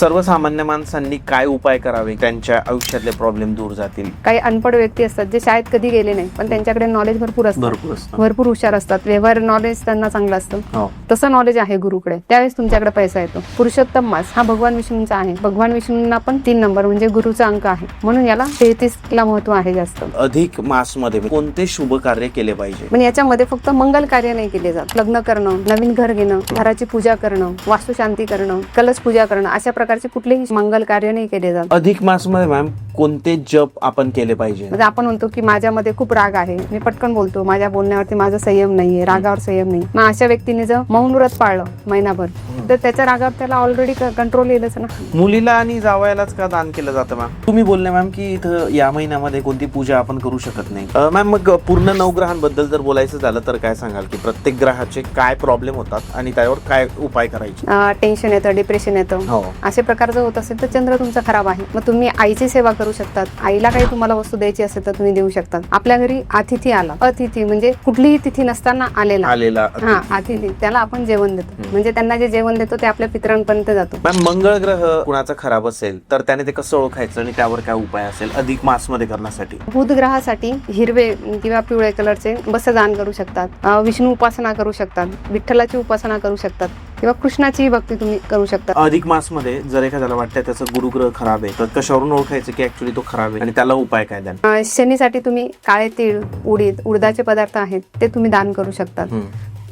सर्वसामान्य माणसांनी काय उपाय करावे त्यांच्या आयुष्यातले प्रॉब्लेम दूर जातील? काही अनपढ व्यक्ती असतात जे शाळेत कधी गेले नाही पण त्यांच्याकडे नॉलेज भरपूर असतं, भरपूर हुशार असतात, व्यवहार नॉलेज त्यांना चांगलं असतं, तसं नॉलेज आहे गुरुकडे, त्यावेळेस तुमच्याकडे पैसा येतो. पुरुषोत्तम मास हा भगवान विष्णूंचा आहे. भगवान विष्णूंना पण 3 नंबर म्हणजे गुरुचा अंक आहे, म्हणून याला 33 ला महत्व आहे जास्त. अधिक मास मध्ये कोणते शुभ कार्य केले पाहिजे? पण याच्यामध्ये फक्त मंगल कार्य नाही केले जात. लग्न करणं, नवीन घर घेणं, घराची पूजा करणं, वास्तुशांती करणं, कलश पूजा करणं, अशा प्रकारचे कुठलेही मंगल कार्य नाही केले जात. अधिक मास मध्ये मॅम कोणते जप आपण केले पाहिजे? म्हणजे आपण म्हणतो की माझ्यामध्ये खूप राग आहे, मी पटकन बोलतो, माझ्या बोलण्यावरती माझा संयम नाहीये, रागावर संयम नाही. मग अशा व्यक्तीने जर मौन व्रत पाळलं महिनाभर तर त्याच्या रागावर त्याला ऑलरेडी कंट्रोल येईलच ना. मुलीला आणि जावयालाच का दान केलं जातं मॅम? तुम्ही बोलले मॅम की इथं या महिन्यामध्ये कोणती पूजा आपण करू शकत नाही. मॅम मग पूर्ण नवग्रहांबद्दल जर बोलायचं झालं तर काय सांगाल की प्रत्येक ग्रहाचे काय प्रॉब्लेम होतात आणि त्यावर काय उपाय करायचे? टेन्शन येतं, डिप्रेशन येतं, असे प्रकार जर होत असेल तर चंद्र तुमचा खराब आहे. मग तुम्ही आईची सेवा करू शकतात. आईला काही तुम्हाला वस्तू द्यायची असेल तर तुम्ही देऊ शकतात. आपल्या घरी अतिथी आला, अतिथी म्हणजे कुठलीही तिथी नसताना आलेला हा अतिथी, त्याला आपण जेवण देतो. म्हणजे त्यांना जे जेवण देतो ते आपल्या पितरांपर्यंत जातो. मॅम मंगळ ग्रह कुणाचा खराब असेल तर त्याने ते कसं ओळखायचं आणि त्यावर काय उपाय असेल अधिक मास मध्ये करण्यासाठी? बुध ग्रहासाठी हिरवे किंवा पिवळे कलरचे बस दान करू शकतात. विष्णू उपासना करू शकतात, विठ्ठलाची उपासना करू शकतात किंवा कृष्णाची भक्ती तुम्ही करू शकता. अधिक मास मध्ये जर एखाद्याला वाटतं त्याचं गुरुग्रह खराब आहे तर कशावरून ओळखायचं की ऍक्च्युली तो खराब आहे आणि त्याला उपाय काय द्या? शनीसाठी तुम्ही काळे तीळ, उडदाचे पदार्थ आहेत ते तुम्ही दान करू शकतात.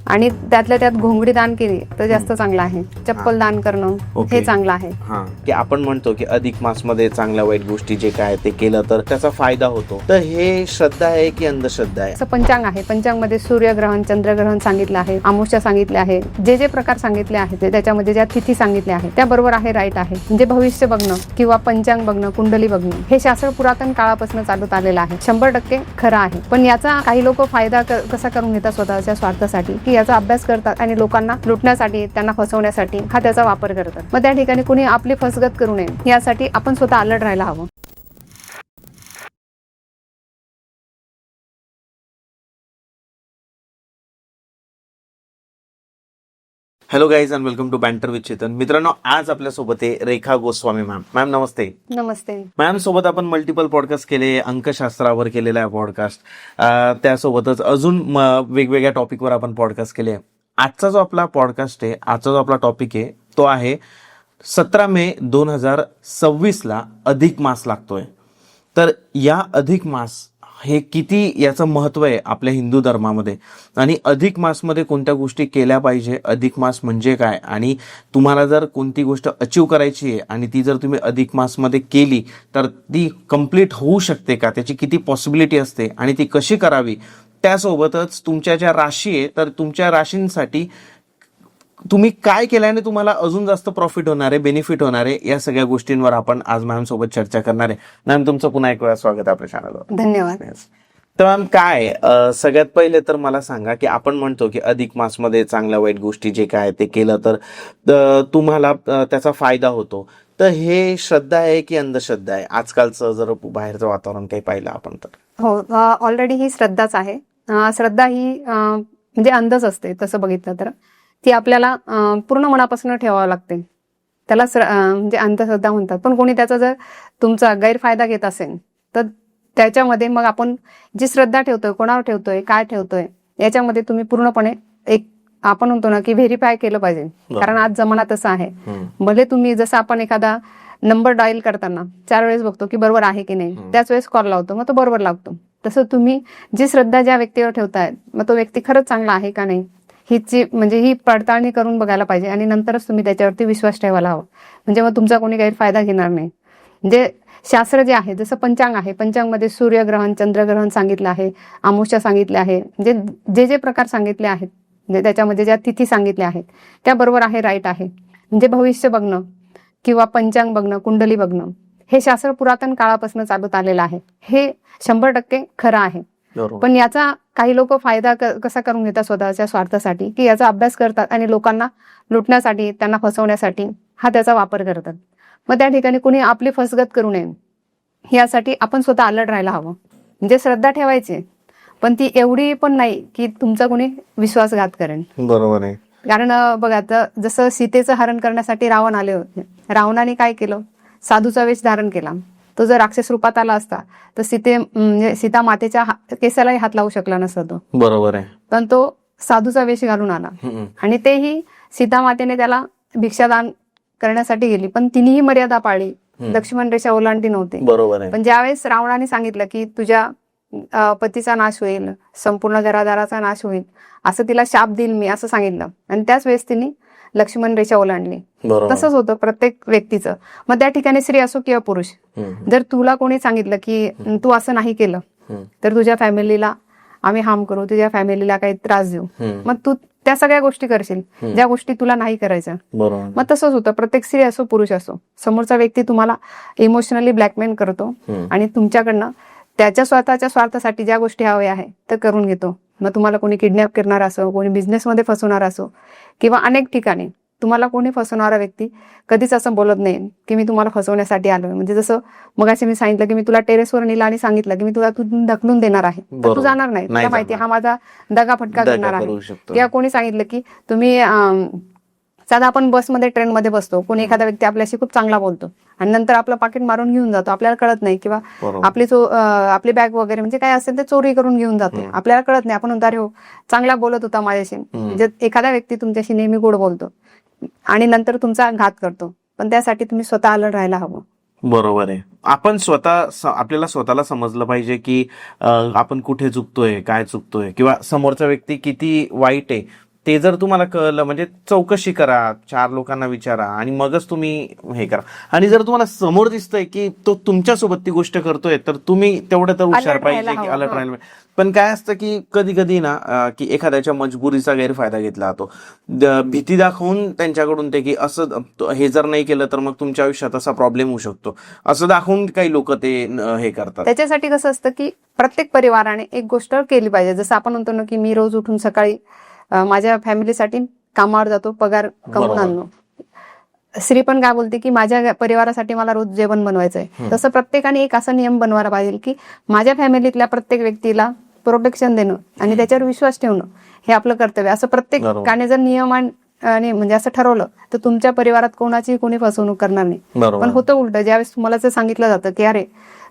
आणि त्यातल्या त्यात घोंगडी दान केली तर जास्त चांगलं आहे. चप्पल दान करणं हे चांगलं आहे. की आपण म्हणतो की अधिक मास मध्ये चांगल्या वाईट गोष्टी जे काय ते केलं तर त्याचा फायदा होतो, तर हे श्रद्धा आहे की अंधश्रद्धा आहे? असं पंचांग आहे. पंचांग मध्ये सूर्यग्रहण, चंद्रग्रहण सांगितलं आहे, अमावस्या सांगितले आहे, जे प्रकार सांगितले आहेत त्याच्यामध्ये ज्या तिथी सांगितल्या आहेत त्या बरोबर आहे, राईट आहे. म्हणजे भविष्य बघणं किंवा पंचांग बघणं, कुंडली बघणं हे शास्त्र पुरातन काळापासून चालत आलेलं आहे. 100% खरं आहे. पण याचा काही लोक फायदा कसा करून घेतात स्वतःच्या स्वार्थासाठी, की याचा अभ्यास करतात आणि लोकांना लुटण्यासाठी, त्यांना फसवण्यासाठी हा त्याचा वापर करतात. मग त्या ठिकाणी कुणी आपली फसगत करू नये यासाठी आपण स्वतः अलर्ट राहायला हवं. Hello guys and welcome to banter with Chetan. मित्रांनो, आज आपल्यासोबत आहे रेखा गोस्वामी मॅम. मॅम नमस्ते. नमस्ते मॅम सोबत आपण मल्टिपल पॉडकास्ट केले, अंकशास्त्रावर केलेला आहे पॉडकास्ट, त्यासोबतच अजून वेगवेगळ्या टॉपिकवर आपण पॉडकास्ट केले. आजचा जो आपला पॉडकास्ट आहे, आजचा जो आपला टॉपिक आहे तो आहे 17 मे 2026 ला अधिक मास लागतोय. तर या अधिक मास हे किती याचं महत्व आहे आपल्या हिंदू धर्मामध्ये आणि अधिक मासमध्ये कोणत्या गोष्टी केल्या पाहिजे, अधिक मास म्हणजे काय, आणि तुम्हाला जर कोणती गोष्ट अचीव करायची आहे आणि ती जर तुम्ही अधिक मासमध्ये केली तर ती कंप्लीट होऊ शकते का, त्याची किती पॉसिबिलिटी असते आणि ती कशी करावी, त्यासोबतच तुमच्या ज्या राशी आहे तर तुमच्या राशींसाठी तुम्ही काय केल्याने तुम्हाला अजून जास्त प्रॉफिट होणार आहे, बेनिफिट होणार आहे, या सगळ्या गोष्टींवर आपण आज मॅम सोबत चर्चा करणार आहे. मॅम तुमचं पुन्हा एक वेळा स्वागत आहे आपल्या चॅनलवर. धन्यवाद. तर मॅम काय सगळ्यात पहिले तर मला सांगा की आपण म्हणतो की अधिक मासमध्ये चांगल्या वाईट गोष्टी जे काय ते केलं तर तुम्हाला त्याचा फायदा होतो, तर हे श्रद्धा आहे की अंधश्रद्धा आहे? आजकालचं जर बाहेरचं वातावरण काही पाहिलं आपण तर हो, ऑलरेडी ही श्रद्धाच आहे. श्रद्धा ही म्हणजे अंधच असते तसं बघितलं तर. ती आपल्याला पूर्ण मनापासून ठेवावं लागते, त्याला म्हणजे अंधश्रद्धा म्हणतात. पण कोणी त्याचा जर तुमचा गैरफायदा घेत असेल तर त्याच्यामध्ये मग आपण जी श्रद्धा ठेवतोय, कोणावर ठेवतोय, काय ठेवतोय, याच्यामध्ये तुम्ही पूर्णपणे एक आपण म्हणतो ना की व्हेरीफाय केलं पाहिजे. कारण आज जमाना तसा आहे. भले तुम्ही जसं आपण एखादा नंबर डायल करताना 4 वेळेस बघतो की बरोबर आहे की नाही, त्याच वेळेस कॉल लावतो, मग तो बरोबर लागतो. तसं तुम्ही जी श्रद्धा ज्या व्यक्तीवर ठेवताय मग तो व्यक्ती खरंच चांगला आहे का नाही हिची म्हणजे ही पडताळणी करून बघायला पाहिजे आणि नंतरच तुम्ही त्याच्यावरती विश्वास ठेवायला हवा. म्हणजे मग तुमचा कोणी गैरफायदा घेणार नाही. म्हणजे शास्त्र जे आहे, जसं पंचांग आहे, पंचांगमध्ये सूर्यग्रहण, चंद्रग्रहण सांगितलं आहे, अमावस्या सांगितले आहे, म्हणजे जे प्रकार सांगितले आहेत, म्हणजे त्याच्यामध्ये ज्या तिथी सांगितल्या आहेत त्या बरोबर आहे, राईट आहे. म्हणजे भविष्य बघणं किंवा पंचांग बघणं, कुंडली बघणं हे शास्त्र पुरातन काळापासून चालत आलेलं आहे. हे 100% खरं आहे. पण याचा काही लोक फायदा कसा करून घेतात स्वतःच्या स्वार्थासाठी, की याचा अभ्यास करतात आणि लोकांना लुटण्यासाठी, त्यांना फसवण्यासाठी हा त्याचा वापर करतात. मग त्या ठिकाणी कुणी आपली फसगत करू नये यासाठी आपण स्वतः अलर्ट राहायला हवं. म्हणजे श्रद्धा ठेवायची, पण ती एवढी पण नाही की तुमचा कोणी विश्वासघात करेल. बरोबर आहे. कारण बघा आता जसं सीतेचं हरण करण्यासाठी रावण आले होते, रावणाने काय केलं, साधूचा वेश धारण केला. तो जर राक्षस रूपात आला असता तर म्हणजे सीता मातेच्या केसालाही हात लावू शकला नसता तो. बरोबर आहे. पण तो साधूचा वेश घालून आला आणि तेही सीता मातेने त्याला भिक्षादान करण्यासाठी गेली, पण तिनेही मर्यादा पाळली, लक्ष्मण रेषा ओलांडली नव्हती. बरोबर आहे. पण ज्यावेळेस रावणाने सांगितलं की तुझ्या पतीचा नाश होईल, संपूर्ण घरादाराचा नाश होईल, असं तिला शाप देईल मी, असं सांगितलं, आणि त्याच वेळेस तिने लक्ष्मण रेषा ओलांडली. तसंच होतं प्रत्येक व्यक्तीचं. मग त्या ठिकाणी स्त्री असो किंवा पुरुष, जर तुला कोणी सांगितलं की तू असं नाही केलं तर तुझ्या फॅमिलीला आम्ही हार्म करू, तुझ्या फॅमिलीला काही त्रास देऊ, मग तू त्या सगळ्या गोष्टी करशील ज्या गोष्टी तुला नाही करायच्या. मग तसंच होतं, प्रत्येक स्त्री असो पुरुष असो, समोरचा व्यक्ती तुम्हाला इमोशनली ब्लॅकमेल करतो आणि तुमच्याकडनं त्याच्या स्वतःच्या स्वार्थासाठी ज्या गोष्टी हव्या आहे तर करून घेतो. मग तुम्हाला कोणी किडनॅप करणार असो, कोणी बिझनेसमध्ये फसवणार असो, किंवा अनेक ठिकाणी तुम्हाला कोणी फसवणारा व्यक्ती कधीच असं बोलत नाही की मी तुम्हाला फसवण्यासाठी आलोय. म्हणजे जसं मगाशी मी सांगितलं की मी तुला टेरेसवर नेलं आणि सांगितलं की मी तुला ढकलून देणार आहे, तर तू जाणार नाही. तुला माहिती हा माझा दगा फटका करणार आहे. किंवा कोणी सांगितलं की तुम्ही साधा आपण बसमध्ये ट्रेनमध्ये बसतो, कोणी एखादा व्यक्ती आपल्याशी खूप चांगला बोलतो आणि नंतर आपलं पाकिट मारून घेऊन जातो, आपल्याला कळत नाही, किंवा आपली बॅग वगैरे म्हणजे काय असेल ते चोरी करून घेऊन जातो, आपल्याला कळत नाही. आपण म्हणतो अरे हो चांगला बोलत होता माझ्याशी. म्हणजे एखादा व्यक्ती तुमच्याशी नेहमी गोड बोलतो आणि नंतर तुमचा घात करतो, पण त्यासाठी तुम्ही स्वतः अलर्ट राहायला हवं. बरोबर आहे. आपण आपल्याला स्वतःला समजलं पाहिजे की आपण कुठे चुकतोय, काय चुकतोय, किंवा समोरचा व्यक्ती किती वाईट आहे ते जर तुम्हाला कळलं म्हणजे चौकशी करा, 4 लोकांना विचारा आणि मगच तुम्ही हे करा. आणि जर तुम्हाला समोर दिसतंय की तो तुमच्यासोबत ती गोष्ट करतोय तर तुम्ही तेवढं तर हुशार पाहिजे की अलर्ट राहायला. पण काय असतं की कधी कधी ना की एखाद्याच्या मजबुरीचा गैरफायदा घेतला जातो, भीती दाखवून त्यांच्याकडून ते की असं हे जर नाही केलं तर मग तुमच्या आयुष्यात असा प्रॉब्लेम होऊ शकतो असं दाखवून काही लोक ते हे करतात. त्याच्यासाठी कसं असतं की प्रत्येक परिवाराने एक गोष्ट केली पाहिजे. जसं आपण म्हणतो ना की मी रोज उठून सकाळी माझ्या फॅमिलीसाठी कामावर जातो, पगार कमवून आणलो. स्त्री पण काय बोलते की माझ्या परिवारासाठी मला रोज जेवण बनवायचंय. तसं प्रत्येकाने एक असा नियम बनवायला पाहिजे की माझ्या फॅमिलीतल्या प्रत्येक व्यक्तीला प्रोटेक्शन देणं आणि त्याच्यावर विश्वास ठेवणं हे आपलं कर्तव्य. असं प्रत्येकाने जर नियम आणि म्हणजे असं ठरवलं तर तुमच्या परिवारात कोणी फसवणूक करणार नाही. पण होतं उलट, ज्यावेळेस तुम्हाला जर सांगितलं जातं की अरे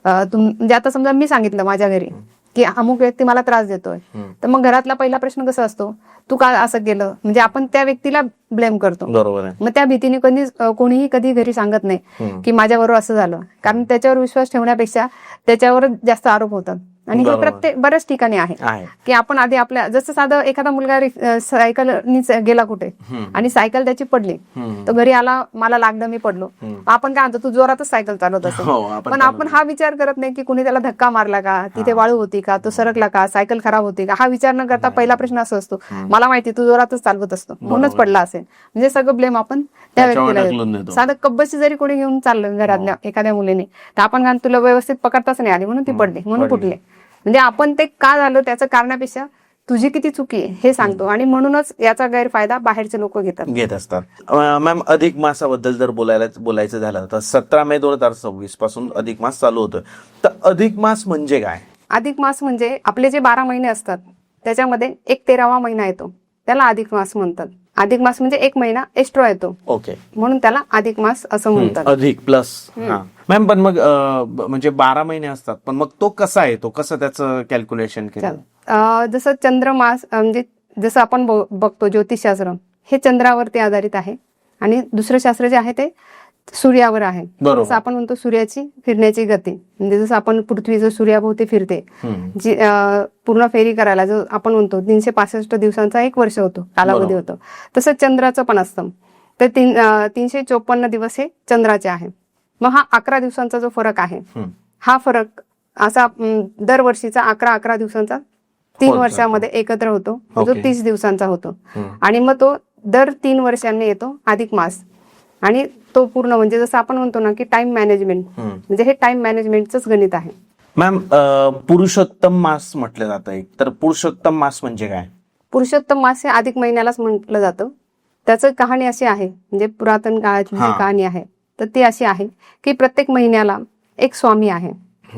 म्हणजे आता समजा मी सांगितलं माझ्या घरी की अमुक व्यक्ती मला त्रास देतोय, तर मग घरातला पहिला प्रश्न कसा असतो, तू का असं केलं, म्हणजे आपण त्या व्यक्तीला ब्लेम करतो. बरोबर आहे. मग त्या भीतीने कोणीही कधी घरी सांगत नाही की माझ्याबरोबर असं झालं, कारण त्याच्यावर विश्वास ठेवण्यापेक्षा त्याच्यावर जास्त आरोप होतात. आणि हे बऱ्याच ठिकाणी आहे की आपण आधी आपल्या, जसं साधं एखादा मुलगा सायकलनी गेला कुठे आणि सायकल त्याची पडली, तर घरी आला मला लागलं मी पडलो, आपण काय म्हणतो तू जोरातच सायकल चालवत असेल. पण आपण हा विचार करत नाही की कुणी त्याला धक्का मारला का, तिथे वाळू होती का, तो सरकला का, सायकल खराब होती का, हा विचार न करता पहिला प्रश्न असा असतो मला माहिती तू जोरातच चालवत असतो म्हणूनच पडला असेल. म्हणजे सगळं ब्लेम आपण त्या व्यक्तीला देतो. साधं कब्बशी जरी कोणी घेऊन चाललं घरातल्या एखाद्या मुलीने, तर आपण काय तुला व्यवस्थित पकडताच नाही आली म्हणून ती पडली म्हणून फुटले. म्हणजे आपण ते का झालं त्याचं कारणापेक्षा तुझी किती चुकी आहे हे सांगतो, आणि म्हणूनच याचा गैरफायदा बाहेरचे लोक घेत असतात. मॅम, अधिक मासाबद्दल जर बोलायचं झालं तर 17 मे 2026 पासून अधिक मास चालू होतोय. तर अधिक मास म्हणजे काय? अधिक मास म्हणजे आपले जे 12 महिने असतात त्याच्यामध्ये एक 13वा महिना येतो, त्याला अधिक मास म्हणतात. अधिक मास म्हणजे एक महिना एक्स्ट्रा येतो, ओके, म्हणून त्याला अधिक मास असं म्हणतात. अधिक प्लस. मॅम, पण मग म्हणजे 12 महिने असतात, पण मग तो कसा येतो, कसं त्याचं कॅल्क्युलेशन केलं? जसं चंद्रमास म्हणजे जसं आपण बघतो ज्योतिषशास्त्र हे चंद्रावरती आधारित आहे आणि दुसरं शास्त्र जे आहे ते सूर्यावर आहे. जसं आपण म्हणतो सूर्याची फिरण्याची गती, म्हणजे जसं आपण पृथ्वी जर सूर्याभोवती फिरते जी पूर्ण फेरी करायला जो आपण म्हणतो 365 दिवसांचा 1 वर्ष होतो, कालावधी होतो, तसं चंद्राचं पण असतं. तर 354 दिवस हे चंद्राचे आहे. मग हा 11 दिवसांचा जो फरक आहे, हा फरक असा दरवर्षीचा 11 दिवसांचा 3 वर्षामध्ये एकत्र होतो, जो 30 दिवसांचा होतो. आणि मग तो दर 3 वर्षांनी येतो अधिक मास. आणि तो पूर्ण म्हणजे जसं आपण म्हणतो ना की टाइम मॅनेजमेंट, म्हणजे हे टाइम मॅनेजमेंटच गणित आहे. मॅम, पुरुषोत्तम मास म्हटलं जातं एक, तर पुरुषोत्तम मास म्हणजे काय? पुरुषोत्तम मास हे अधिक महिन्यालाच म्हटलं जातं. त्याचं कहाणी अशी आहे, म्हणजे पुरातन काळातली जी कहाणी आहे तर ती अशी आहे की प्रत्येक महिन्याला एक स्वामी आहे.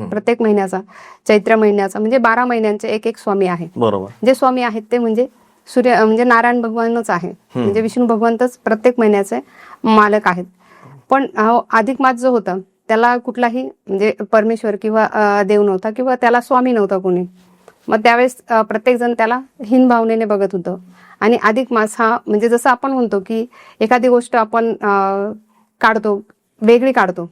प्रत्येक महिन्याचा, चैत्र महिन्याचा म्हणजे 12 महिन्यांचे एक स्वामी आहे. बरोबर. जे स्वामी आहेत ते म्हणजे सूर्य म्हणजे नारायण भगवानच आहे, म्हणजे विष्णू भगवंतच प्रत्येक महिन्याचे मालक आहेत. पण अधिक मास जो होता त्याला कुठलाही म्हणजे परमेश्वर किंवा देव नव्हता किंवा त्याला स्वामी नव्हता कोणी. मग त्यावेळेस प्रत्येक जण त्याला हीन भावनेने बघत होतं. आणि अधिक मास हा म्हणजे जसं आपण म्हणतो की एखादी गोष्ट आपण काढतो, वेगळी काढतो,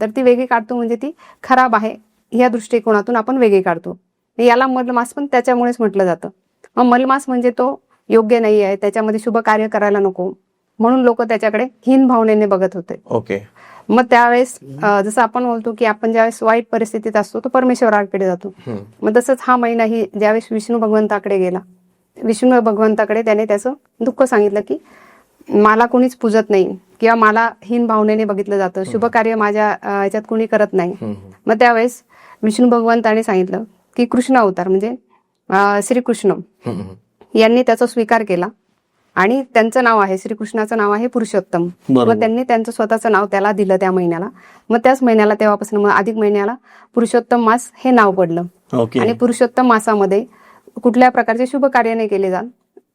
तर ती वेगळी काढतो म्हणजे ती खराब आहे या दृष्टिकोनातून आपण वेगळी काढतो. याला मलमास पण त्याच्यामुळेच म्हटलं जातं. मग मलमास म्हणजे तो योग्य नाही आहे, त्याच्यामध्ये शुभ कार्य करायला नको म्हणून लोक त्याच्याकडे हीन भावनेने बघत होते. ओके. मग त्यावेळेस जसं आपण बोलतो की आपण ज्यावेळेस वाईट परिस्थितीत असतो तो परमेश्वराकडे जातो. मग तसंच हा महिनाही ज्यावेळेस विष्णू भगवंताकडे गेला, विष्णू भगवंताकडे त्याने त्याचं दुःख सांगितलं की मला कोणीच पूजत नाही किंवा मला हीन भावनेने बघितलं जातं, शुभ कार्य माझ्या ह्याच्यात कोणी करत नाही. मग त्यावेळेस विष्णू भगवंताने सांगितलं की कृष्ण अवतार म्हणजे श्रीकृष्ण यांनी त्याचा स्वीकार केला आणि त्यांचं नाव आहे, श्रीकृष्णाचं नाव आहे पुरुषोत्तम. मग त्यांनी त्यांचं स्वतःचं नाव त्याला दिलं त्या महिन्याला. मग त्याच महिन्याला तेव्हापासून मग अधिक महिन्याला पुरुषोत्तम मास हे नाव पडलं. आणि पुरुषोत्तम मासामध्ये कुठल्या प्रकारचे शुभ कार्य नाही केले जात,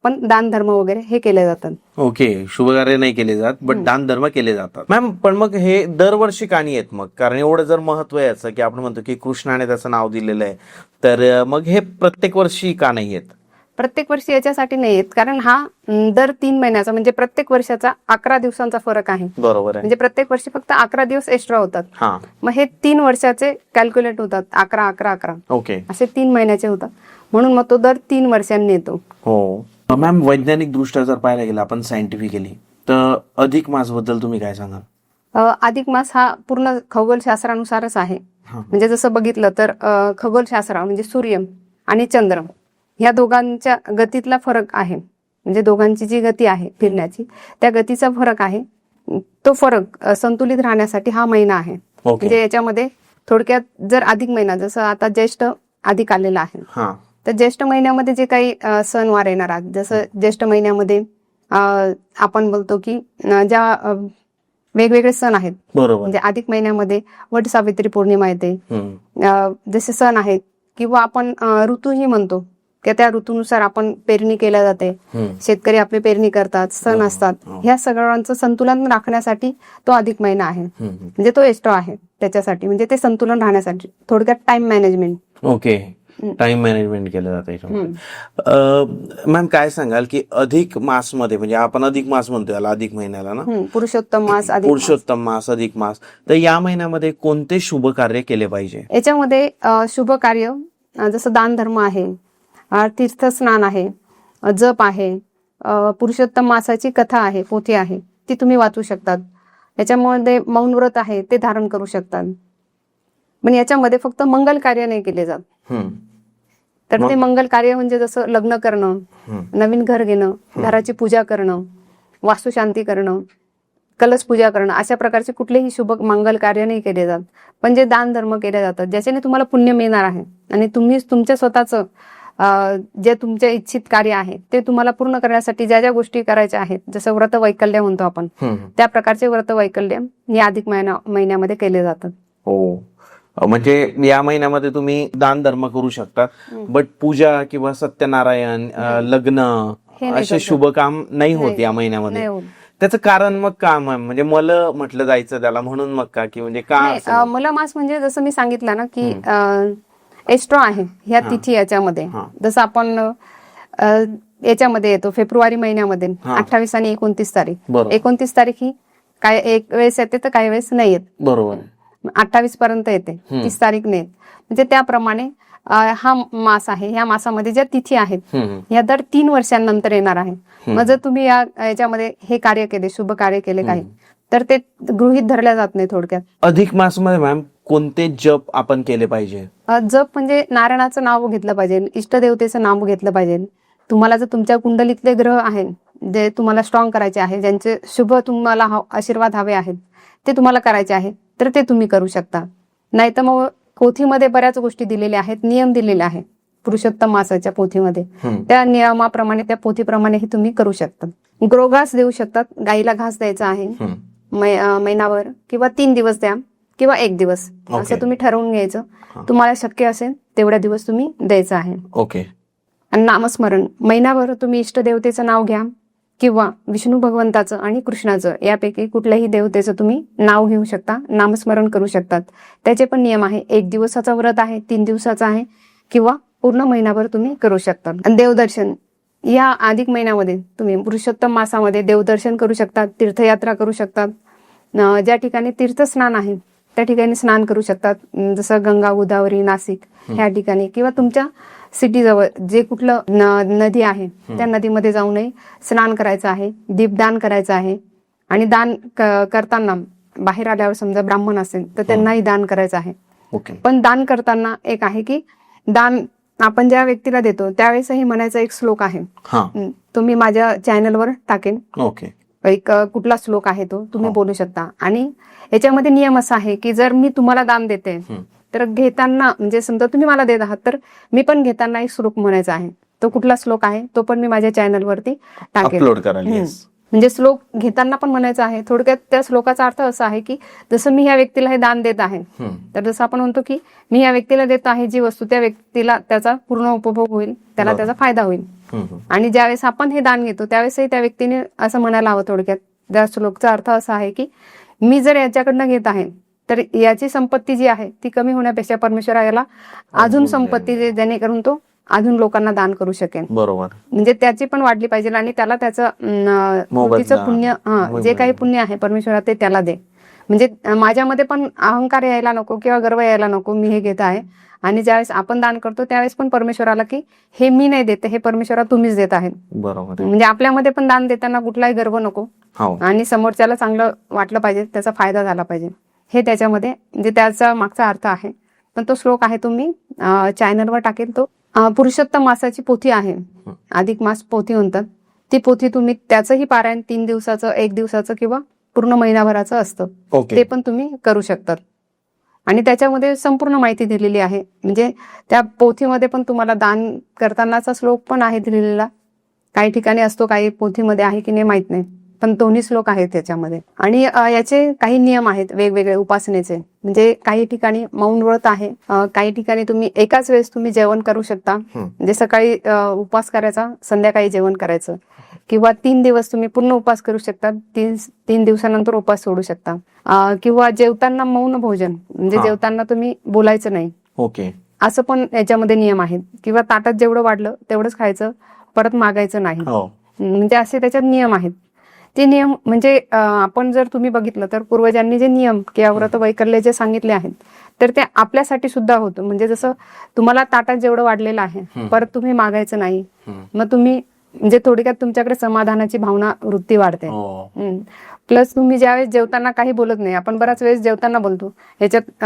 पण दान धर्म वगैरे हे केले जातात. ओके, शुभकार्य नाही केले जात बट दान धर्म केले जातात. मॅम पण मग हे दरवर्षी का नाही येत मग? कारण एवढं जर महत्व आहे याचं की आपण म्हणतो की कृष्णाने त्याचं नाव दिलेलं आहे, तर मग हे प्रत्येक वर्षी का नाही येत? प्रत्येक वर्षी याच्यासाठी नाही येत कारण हा दर 3 महिन्याचा म्हणजे प्रत्येक वर्षाचा 11 दिवसांचा फरक आहे. बरोबर आहे. म्हणजे प्रत्येक वर्षी फक्त 11 दिवस एक्स्ट्रा होतात. हा, मग हे 3 वर्षाचे कॅल्क्युलेट होतात, 11 11 11 ओके, असे 3 महिन्याचे होतात. म्हणून मग तो दर 3 वर्षांनी येतो. हो मॅम. वैज्ञानिक दृष्ट्या जर पाहायला गेलं आपण सायंटिफिकली, तर अधिक मास बद्दल तुम्ही काय सांगाल? अधिक मास हा पूर्ण खगोलशास्त्रानुसारच आहे. म्हणजे जसं बघितलं तर खगोलशास्त्र म्हणजे सूर्य आणि चंद्र ह्या दोघांच्या गतीतला फरक आहे. म्हणजे दोघांची जी गती आहे फिरण्याची, त्या गतीचा फरक आहे. तो फरक संतुलित राहण्यासाठी हा महिना आहे. म्हणजे याच्यामध्ये थोडक्यात जर अधिक महिना जसं आता ज्येष्ठ अधिक आलेला आहे, तर ज्येष्ठ महिन्यामध्ये जे काही सणवार येणार आहेत, जसं ज्येष्ठ महिन्यामध्ये आपण बोलतो की ज्या वेगवेगळे सण आहेत. म्हणजे अधिक महिन्यामध्ये वट सावित्री पौर्णिमा येते, जसे सण आहेत किंवा आपण ऋतूही म्हणतो की त्या ऋतूनुसार आपण पेरणी केल्या जाते, शेतकरी आपली पेरणी करतात, सण असतात. ह्या सगळ्यांचं संतुलन राखण्यासाठी तो अधिक महिना आहे. म्हणजे तो एक्स्ट्रा आहे त्याच्यासाठी, म्हणजे ते संतुलन राहण्यासाठी, थोडक्यात time management. Okay, time management केलं जातं. मॅम काय सांगाल की अधिक मास मध्ये, म्हणजे आपण अधिक मास म्हणतो याला, अधिक महिन्याला ना, पुरुषोत्तम मास, पुरुषोत्तम मास, अधिक मास, तर या महिन्यामध्ये कोणते शुभ कार्य केले पाहिजे? याच्यामध्ये शुभ कार्य जसं दान धर्म आहे, तीर्थस्नान आहे, जप आहे, पुरुषोत्तम मासाची कथा आहे, पोथी आहे, ती तुम्ही वाचू शकतात. याच्यामध्ये मौन व्रत आहे ते धारण करू शकतात. पण याच्यामध्ये फक्त मंगल कार्य नाही केले जात. तर ते मंगल कार्य म्हणजे जसं लग्न करणं, नवीन घर घेणं, घराची पूजा करणं, वास्तुशांती करणं, कलश पूजा करणं, अशा प्रकारचे कुठलेही शुभ मंगल कार्य नाही केले जात. पण जे दान धर्म केले जातात ज्याच्याने तुम्हाला पुण्य मिळणार आहे आणि तुम्ही तुमच्या स्वतःचं जे तुमच्या इच्छित कार्य आहे ते तुम्हाला पूर्ण करण्यासाठी ज्या ज्या गोष्टी करायच्या आहेत, जसं व्रत वैकल्य म्हणतो आपण, त्या प्रकारचे व्रत वैकल्य या अधिक महिन्यामध्ये केले जातात. हो, म्हणजे या महिन्यामध्ये तुम्ही दान धर्म करू शकता, बट पूजा किंवा सत्यनारायण, लग्न असे शुभ काम नाही होत या महिन्यामध्ये. त्याचं कारण मग का म्हणजे मला म्हटलं जायचं त्याला म्हणून मग का, की म्हणजे का मला मास म्हणजे जसं मी सांगितलं ना की एक्स्ट्रा आहे ह्या तिथी याच्यामध्ये. जसं आपण याच्यामध्ये येतो फेब्रुवारी महिन्यामध्ये 28 आणि 29 तारीख. 29 तारीख ही काय एक वेळेस येते तर काही वेळेस नाही येत. बरोबर, 28 पर्यंत येते, 30 तारीख नाही. म्हणजे त्याप्रमाणे हा मास आहे. ह्या मासामध्ये ज्या तिथी आहेत ह्या दर 3 वर्षांनंतर येणार आहे. मग जर तुम्ही याच्यामध्ये हे कार्य केले, शुभ कार्य केले काही, तर ते गृहीत धरल्या जात नाही. थोडक्यात अधिक मास मध्ये मॅम कोणते जप आपण केले पाहिजे? जप म्हणजे नारायणाचं नाव घेतलं पाहिजे, इष्टदेवतेचं नाव घेतलं पाहिजे. तुम्हाला जर तुमच्या कुंडलीतले ग्रह आहेत जे तुम्हाला स्ट्रॉंग करायचे आहे, ज्यांचे शुभ तुम्हाला आशीर्वाद हवे आहेत, ते तुम्हाला करायचे आहे, तर ते तुम्ही करू शकता. नाही तर मग पोथीमध्ये बऱ्याच गोष्टी दिलेल्या आहेत, नियम दिलेले आहेत पुरुषोत्तम मासाच्या पोथीमध्ये. त्या नियमाप्रमाणे, त्या पोथीप्रमाणे तुम्ही करू शकता. गोघास देऊ शकतात, गाईला घास द्यायचा आहे महिनाभर किंवा 3 दिवस द्या किंवा 1 दिवस, असं तुम्ही ठरवून घ्यायचं. तुम्हाला शक्य असेल तेवढ्या दिवस तुम्ही द्यायचं आहे. ओके. आणि नामस्मरण महिनाभर तुम्ही इष्टदेवतेचं नाव घ्या किंवा विष्णू भगवंताचं आणि कृष्णाचं यापैकी कुठल्याही देवतेचं तुम्ही नाव घेऊ शकता, नामस्मरण करू शकतात. त्याचे पण नियम आहे. 1 दिवसाचा व्रत आहे, 3 दिवसाचा आहे किंवा पूर्ण महिनाभर तुम्ही करू शकता. आणि देवदर्शन या अधिक महिन्यामध्ये तुम्ही पुरुषोत्तम मासामध्ये देवदर्शन करू शकतात, तीर्थयात्रा करू शकतात. ज्या ठिकाणी तीर्थस्नान आहे त्या ठिकाणी स्नान करू शकतात, जसं गंगा, गोदावरी, नाशिक ह्या ठिकाणी किंवा तुमच्या सिटीजवळ जे कुठलं नदी आहे त्या नदीमध्ये जाऊनही स्नान करायचं आहे, दीपदान करायचं आहे. आणि दान करताना बाहेर आल्यावर समजा ब्राह्मण असेल तर त्यांनाही दान करायचं आहे. ओके. पण दान करताना एक आहे की दान आपण ज्या व्यक्तीला देतो त्यावेळेसही म्हणायचा एक श्लोक आहे, तो मी माझ्या चॅनलवर टाकेन. ओके. एक कुठला श्लोक आहे तो तुम्ही बोलू शकता. आणि याच्यामध्ये नियम असा आहे की जर मी तुम्हाला दान देते तर घेताना म्हणजे समजा तुम्ही मला देत आहात तर मी पण घेताना एक श्लोक म्हणायचा आहे. तो कुठला श्लोक आहे तो पण मी माझ्या चॅनलवरती टाकेन. अपलोड करायला. म्हणजे श्लोक घेताना पण म्हणायचं आहे. थोडक्यात त्या श्लोकाचा अर्थ असा आहे की जसं मी ह्या व्यक्तीला हे दान देत आहे तर जसं आपण म्हणतो की मी या व्यक्तीला देत आहे जी वस्तू त्या व्यक्तीला त्याचा पूर्ण उपभोग होईल, त्याला त्याचा फायदा होईल. आणि ज्यावेळेस आपण हे दान घेतो त्यावेळेसही त्या व्यक्तीने असं म्हणायला हवं. थोडक्यात त्या श्लोकचा अर्थ असा आहे की मी जर याच्याकडनं घेत आहे तर याची संपत्ती जी आहे ती कमी होण्यापेक्षा परमेश्वरा याला अजून संपत्ती दे, जेणेकरून तो अजून लोकांना दान करू शकेल. बरोबर. म्हणजे त्याची पण वाढली पाहिजे आणि त्याला त्याचं मूर्तीचं पुण्य जे काही पुण्य आहे परमेश्वरा ते त्याला दे. म्हणजे माझ्यामध्ये पण अहंकार यायला नको किंवा गर्व यायला नको, मी हे घेत आहे. आणि ज्यावेळेस आपण दान करतो त्यावेळेस पण परमेश्वराला की हे मी नाही देते, हे परमेश्वरा तुम्हीच देत आहे. बरोबर. म्हणजे आपल्यामध्ये पण दान देताना कुठलाही गर्व नको आणि समोरच्याला चांगलं वाटलं पाहिजे, त्याचा फायदा झाला पाहिजे. हे त्याच्यामध्ये म्हणजे त्याचा मागचा अर्थ आहे. पण तो श्लोक आहे तो मी चॅनलवर टाकेल. तो पुरुषोत्तम मासाची पोथी आहे, अधिक मास पोथी म्हणतात. ती पोथी तुम्ही त्याचंही पारायण 3 दिवसाचं, 1 दिवसाचं किंवा पूर्ण महिनाभराचं असतं, ते पण तुम्ही करू शकतात. आणि त्याच्यामध्ये संपूर्ण माहिती दिलेली आहे. म्हणजे त्या पोथीमध्ये पण तुम्हाला दान करतानाचा श्लोक पण आहे दिलेला. काही ठिकाणी असतो, काही पोथीमध्ये आहे की नाही माहित नाही, पण दोन्ही श्लोक आहेत त्याच्यामध्ये. आणि याचे काही नियम आहेत वेगवेगळे उपासनेचे. म्हणजे काही ठिकाणी मौन व्रत आहे, काही ठिकाणी तुम्ही एकाच वेळेस तुम्ही जेवण करू शकता. म्हणजे सकाळी उपवास करायचा, संध्याकाळी जेवण करायचं, किंवा 3 दिवस तुम्ही पूर्ण उपवास करू शकता, 3 दिवसानंतर उपवास सोडू शकता. किंवा जेवताना मौन भोजन, म्हणजे जेवताना तुम्ही बोलायचं नाही. ओके. असं पण याच्यामध्ये नियम आहेत. किंवा ताटात जेवढं वाढलं तेवढंच खायचं, परत मागायचं नाही. म्हणजे असे त्याच्यात नियम आहेत. ते नियम म्हणजे आपण जर तुम्ही बघितलं तर पूर्वजांनी जे नियम किंवा व्रत वैकल्य जे सांगितले आहेत तर ते आपल्यासाठी सुद्धा होतं. म्हणजे जसं तुम्हाला ताटात जेवढं वाढलेलं आहे परत तुम्ही मागायचं नाही, मग तुम्ही म्हणजे थोडक्यात तुमच्याकडे समाधानाची भावना वृत्ती वाढते. प्लस तुम्ही ज्यावेळेस जेवताना काही बोलत नाही. आपण बराच वेळेस जेवताना बोलतो ह्याच्यात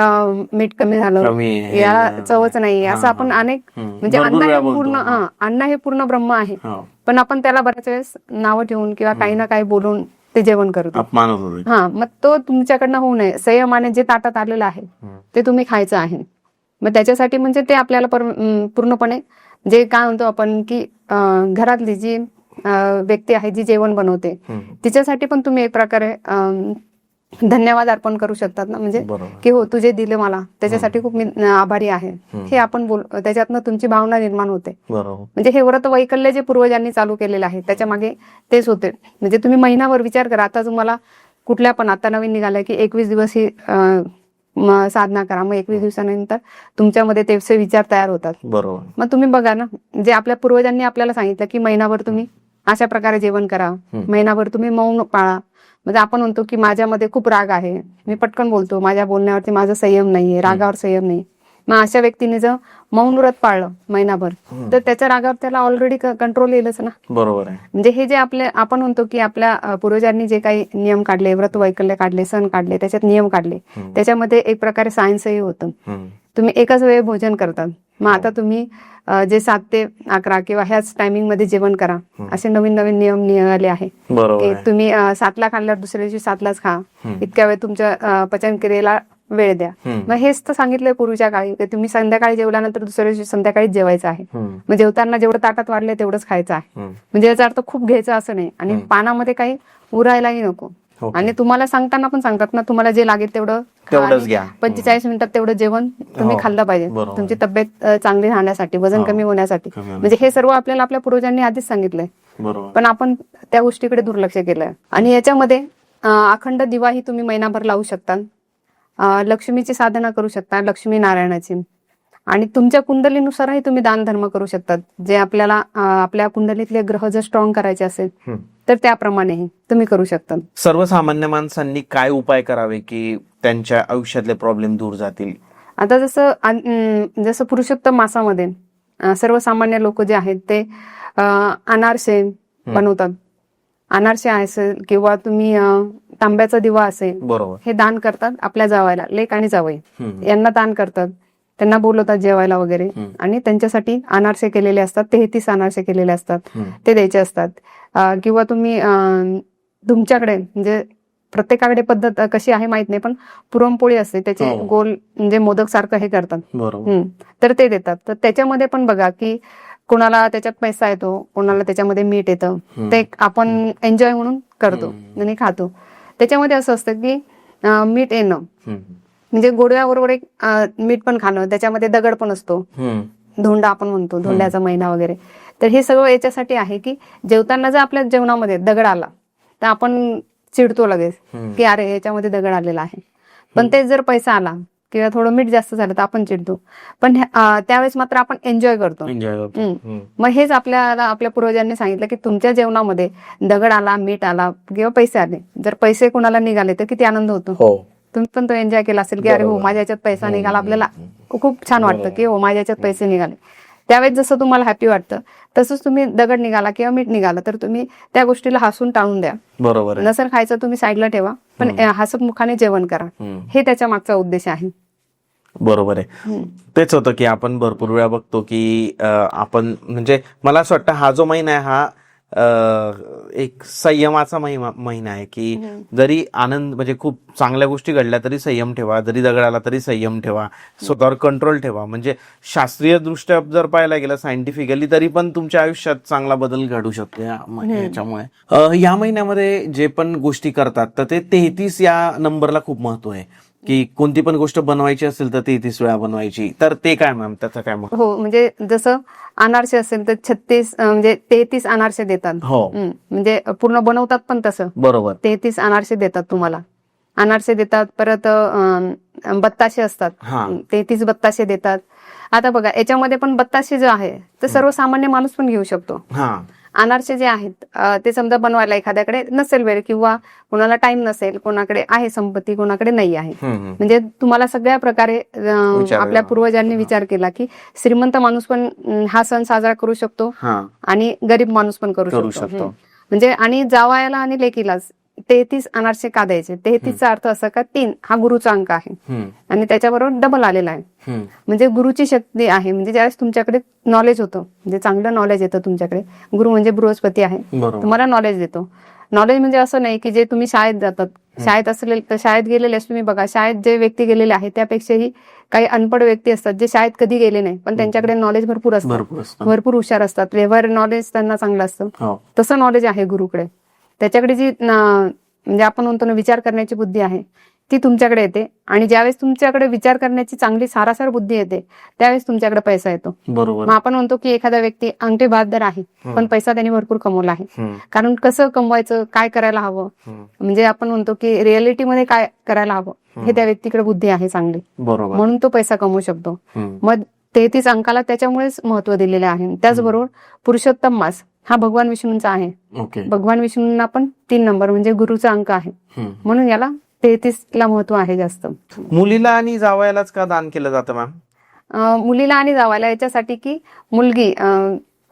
मीठ कमी झालं, या चवच नाही, असं आपण अनेक म्हणजे अन्न हे पूर्ण ब्रह्म आहे, पण आपण त्याला बऱ्याच वेळेस नावं ठेवून किंवा काही ना काही बोलून ते जेवण करतो. मग तो तुमच्याकडनं होऊ नये. संयमाने जे ताटात आलेलं आहे ते तुम्ही खायचं आहे. मग त्याच्यासाठी म्हणजे ते आपल्याला पूर्णपणे जे काय म्हणतो आपण की घरातली जी व्यक्ती आहे जी जेवण बनवते तिच्यासाठी पण तुम्ही एक प्रकारे धन्यवाद अर्पण करू शकतात ना. म्हणजे की हो तुझे दिले मला त्याच्यासाठी खूप मी आभारी आहे, हे आपण त्याच्यातनं तुमची भावना निर्माण होते. म्हणजे हे व्रत वैकल्य जे पूर्वजांनी चालू केलेलं आहे त्याच्या मागे तेच होते. म्हणजे तुम्ही महिनाभर विचार करा. आता तुम्हाला कुठल्या पण आता नवीन निघालंय की 21 दिवस ही साधना करा, मग 21 दिवसानंतर तुमच्यामध्ये तेवढे विचार तयार होतात. बरोबर. मग तुम्ही बघा ना, जे आपल्या पूर्वजांनी आपल्याला सांगितलं की महिनाभर तुम्ही अशा प्रकारे जेवण करा, महिनाभर तुम्ही मौन पाळा. म्हणजे आपण म्हणतो की माझ्यामध्ये खूप राग आहे, मी पटकन बोलतो, माझ्या बोलण्यावरती माझा संयम नाहीये, रागावर संयम नाही. मग अशा व्यक्तीने जर मौन व्रत पाळलं महिनाभर तर त्याच्या रागावर त्याला ऑलरेडी कंट्रोल येईलच ना. बरोबर आहे. म्हणजे हे जे आपण म्हणतो की आपल्या पूर्वजांनी जे काही नियम काढले, व्रत वैकल्य काढले, सण काढले, त्याच्यात नियम काढले, त्याच्यामध्ये एक प्रकारे सायन्सही होतं. तुम्ही एकाच वेळी भोजन करतात, मग आता तुम्ही जे 7 ते 11 किंवा ह्याच टायमिंग मध्ये जेवण करा, असे नवीन नवीन नियम निघाले आहे. तुम्ही 7ला खाल्ल्यावर दुसऱ्या दिवशी 7लाच खा, इतक्या वेळ तुमच्या पचनक्रियेला वेळ द्या. मग हेच तर सांगितलंय पूर्वीच्या काळी, तुम्ही संध्याकाळी जेवल्यानंतर दुसऱ्या दिवशी संध्याकाळीच जेवायचं आहे. मग जेवताना जेवढं ताटात वाढलंय तेवढंच खायचं आहे. म्हणजे याचा अर्थ खूप घ्यायचं असं नाही, आणि पानामध्ये काही उरायलाही नको. आणि तुम्हाला सांगताना पण सांगतात ना, तुम्हाला जे लागेल तेवढं तेवढंच घ्या. 45 मिनिटात तेवढं जेवण तुम्ही खाल्लं पाहिजे, बरोबर. तुमची तब्येत चांगली राहण्यासाठी, वजन कमी होण्यासाठी. कमी म्हणजे हे सर्व आपल्याला आपल्या पूर्वजांनी आधीच सांगितलंय, बरोबर. पण आपण त्या गोष्टीकडे दुर्लक्ष केलंय. आणि याच्यामध्ये अखंड दिवा ही तुम्ही महिनाभर लावू शकता. लक्ष्मीची साधना करू शकता, लक्ष्मी नारायणाची. आणि तुमच्या कुंडलीनुसारही तुम्ही दान धर्म करू शकतात. जे आपल्याला आपल्या कुंडलीतले ग्रह जर स्ट्रॉंग करायचे असेल तर त्याप्रमाणेही तुम्ही करू शकता. सर्वसामान्य माणसांनी काय उपाय करावे की त्यांच्या आयुष्यातले प्रॉब्लेम दूर जातील? आता जसं पुरुषोत्तम मासामध्ये सर्वसामान्य लोक जे आहेत ते अनारसे बनवतात. अनारसे असेल किंवा तुम्ही तांब्याचा दिवा असेल, बरोबर, हे दान करतात आपल्या जावायला. लेक आणि जावई यांना दान करतात, त्यांना बोलवतात जेवायला वगैरे. आणि त्यांच्यासाठी अनारसे केलेले असतात, 33 अनारसे केलेले असतात, ते द्यायचे असतात. किंवा तुम्ही तुमच्याकडे म्हणजे प्रत्येकाकडे पद्धत कशी आहे माहित नाही, पण पुरणपोळी असते त्याचे गोल म्हणजे मोदक सारखं हे करतात, तर ते देतात. तर त्याच्यामध्ये पण बघा की कोणाला त्याच्यात पैसा येतो, कोणाला त्याच्यामध्ये मीठ येतं, ते आपण एन्जॉय म्हणून करतो आणि खातो. त्याच्यामध्ये असं असतं की मीठ येणं म्हणजे गोडव्याबरोबर एक मीठ पण खाणं, त्याच्यामध्ये दगड पण असतो, धोंडा आपण म्हणतो, धोंड्याचा महिना वगैरे. तर हे सगळं याच्यासाठी आहे की जेवताना जर आपल्या जेवणामध्ये दगड आला तर आपण चिडतो लगेच की अरे याच्यामध्ये दगड आलेला आहे. पण ते जर पैसा आला किंवा थोडं मीठ जास्त झालं तर आपण चिडतो, पण त्यावेळेस मात्र आपण एन्जॉय करतो. मग हेच आपल्या पूर्वजांनी सांगितलं की तुमच्या जेवणामध्ये दगड आला, मीठ आला किंवा पैसे आले, जर पैसे कोणाला निघाले तर किती आनंद होतो. तुम्ही पण तो एन्जॉय केला असेल की अरे हो माझ्या याच्यात पैसा निघाला, आपल्याला खूप छान वाटतं की हो माझ्या याच्यात पैसे निघाले. त्यावेळेस जसं तुम्हाला हॅपी वाटतं तसंच तुम्ही दगड निघाला किंवा मीठ निघालं तर तुम्ही त्या गोष्टीला हसून टाळून द्या. बरोबर. नसेल खायचं तुम्ही साईडला ठेवा, पण हसतमुखाने जेवण करा. हे त्याच्या मागचा उद्देश आहे. बरोबर आहे. तेच होतं की आपण भरपूर वेळा बघतो की आपण म्हणजे मला असं वाटतं हा जो महिना आहे हा एक संयमाचा महिना आहे की जरी आनंद म्हणजे खूप चांगल्या गोष्टी घडल्या तरी संयम ठेवा, जरी दगड आला तरी संयम ठेवा, स्वतःवर कंट्रोल ठेवा. म्हणजे शास्त्रीय दृष्ट्या जर पाहायला गेलं सायंटिफिकली तरी पण तुमच्या आयुष्यात चांगला बदल घडू शकतो याच्यामुळे. या महिन्यामध्ये जे पण गोष्टी करतात तर ते 33 या नंबरला खूप महत्व आहे की कोणती पण गोष्ट बनवायची असेल तर 33 वेळा बनवायची. तर ते काय मॅम, त्याचं काय मग? हो, म्हणजे जसं अनारसे असेल तर 36 म्हणजे 33 अनारसे देतात. हो, म्हणजे पूर्ण बनवतात पण तसं. बरोबर. 33 अनारसे देतात तुम्हाला. अनारसे देतात, परत बत्ताशे असतात, 33 बत्ताशे देतात. आता बघा याच्यामध्ये पण बत्ताशे जो आहे तर सर्वसामान्य माणूस पण घेऊ शकतो. अनारसे जे आहेत ते समजा बनवायला एखाद्याकडे नसेल वेळ किंवा कोणाला टाइम नसेल, कोणाकडे आहे संपत्ती, कोणाकडे नाही आहे. म्हणजे तुम्हाला सगळ्या प्रकारे आपल्या पूर्वजांनी विचार केला की श्रीमंत माणूस पण हा सण साजरा करू शकतो आणि गरीब माणूस पण करू शकतो. म्हणजे आणि जावयाला आणि लेकीलाच 33 अनारसे का द्यायचे? 33 चा अर्थ असा का 3 हा गुरुचा अंक आहे आणि त्याच्याबरोबर डबल आलेला आहे. म्हणजे गुरुची शक्ती आहे. म्हणजे ज्यावेळेस तुमच्याकडे नॉलेज होतं, म्हणजे चांगलं नॉलेज येतं तुमच्याकडे, गुरु म्हणजे बृहस्पती आहे, तुम्हाला नॉलेज देतो. नॉलेज म्हणजे असं नाही की जे तुम्ही शाळेत जातात, शाळेत असले तर शाळेत गेलेलेच तुम्ही बघा, शाळेत जे व्यक्ती गेलेले आहेत त्यापेक्षाही काही अनपढ व्यक्ती असतात जे शाळेत कधी गेले नाही पण त्यांच्याकडे नॉलेज भरपूर असतं, भरपूर हुशार असतात, व्यवहार नॉलेज त्यांना चांगलं असतं. तसं नॉलेज आहे गुरुकडे. त्याच्याकडे जी म्हणजे आपण म्हणतो ना विचार करण्याची बुद्धी आहे ती तुमच्याकडे येते. आणि ज्यावेळेस तुमच्याकडे विचार करण्याची चांगली सारासार बुद्धी येते त्यावेळेस तुमच्याकडे पैसा येतो. बरोबर. मग आपण म्हणतो की एखादा व्यक्ती अंगठे बहादर आहे पण पैसा त्यांनी भरपूर कमवला आहे. कारण कसं कमवायचं, काय करायला हवं, म्हणजे आपण म्हणतो की रिअलिटीमध्ये काय करायला हवं हे त्या व्यक्तीकडे बुद्धी आहे चांगली, म्हणून तो पैसा कमवू शकतो. मग 33 अंकाला त्याच्यामुळेच महत्व दिलेले आहे. त्याचबरोबर पुरुषोत्तम मास हा भगवान विष्णूंचा आहे. भगवान विष्णूंना पण 3 नंबर म्हणजे गुरुचा अंक आहे, म्हणून याला 33 ला महत्व आहे जास्त. मुलीला आणि जावयालाच का दान केलं जातं मॅम? मुलीला आणि जावयाला याच्यासाठी की मुलगी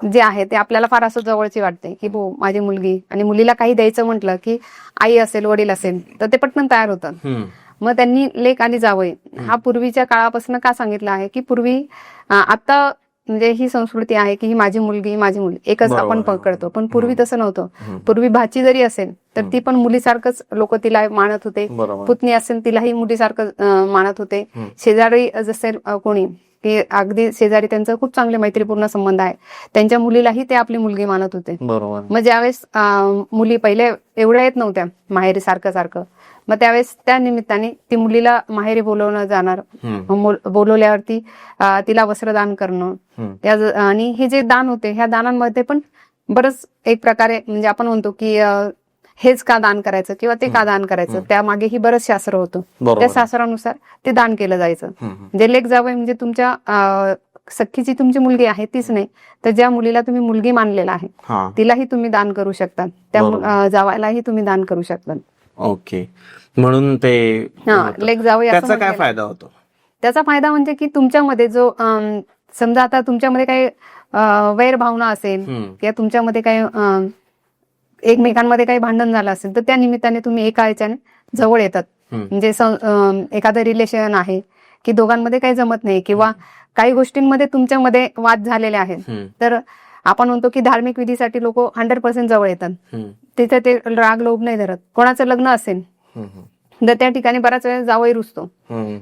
जे आहे ते आपल्याला फार असं जवळची वाटते की हो माझी मुलगी, आणि मुलीला काही द्यायचं म्हटलं की आई असेल, वडील असेल तर ते पटकन तयार होतात. मग त्यांनी लेक आणि जावई हा पूर्वीच्या काळापासून का सांगितलं आहे की पूर्वी आता म्हणजे ही संस्कृती आहे की ही माझी मुलगी, माझी मुलगी एकच आपण पकडतो, पण पूर्वी तसं नव्हतं. पूर्वी भाची जरी असेल तर ती पण मुलीसारखंच लोक तिला मानत होते, पुतणी असेल तिलाही मुलीसारखं मानत होते. शेजारी जसे कोणी की अगदी शेजारी त्यांचं खूप चांगले मैत्रीपूर्ण संबंध आहे, त्यांच्या मुलीलाही ते आपली मुलगी मानत होते. मग ज्यावेळेस मुली पहिले एवढ्या येत नव्हत्या माहेरी सारखं, मग त्यावेळेस त्या निमित्ताने ती मुलीला माहेरी बोलवणं जाणार, बोलवल्यावरती तिला वस्त्रदान करणं, आणि हे जे दान होते ह्या दानांमध्ये पण बरंच एक प्रकारे म्हणजे आपण म्हणतो की हेच का दान करायचं किंवा ते का दान करायचं, त्यामागेही बरंच शास्त्र होतं. त्या शास्त्रानुसार ते दान केलं जायचं. जे लेक जावई म्हणजे तुमच्या सख्खीची तुमची मुलगी आहे तीच नाही, तर ज्या मुलीला तुम्ही मुलगी मानलेला आहे तिलाही तुम्ही दान करू शकता, त्या जावायलाही तुम्ही दान करू शकता. ओके, म्हणून ते लेक जावई त्याचा काय फायदा होतो? त्याचा फायदा म्हणजे की तुमच्यामध्ये जो समजा आता तुमच्यामध्ये काही वैरभावना असेल किंवा तुमच्यामध्ये काही एकमेकांमध्ये काही भांडण झालं असेल, तर त्या निमित्ताने तुम्ही एका ह्याच्याने जवळ येतात. म्हणजे एखादं रिलेशन आहे की दोघांमध्ये काही जमत नाही किंवा काही गोष्टींमध्ये तुमच्यामध्ये वाद झालेले आहेत, तर आपण म्हणतो की धार्मिक विधीसाठी लोक 100% जवळ येतात. तिथे ते राग लोभ नाही धरत. कोणाचं लग्न असेल तर त्या ठिकाणी बराच वेळ जावई रुसतो,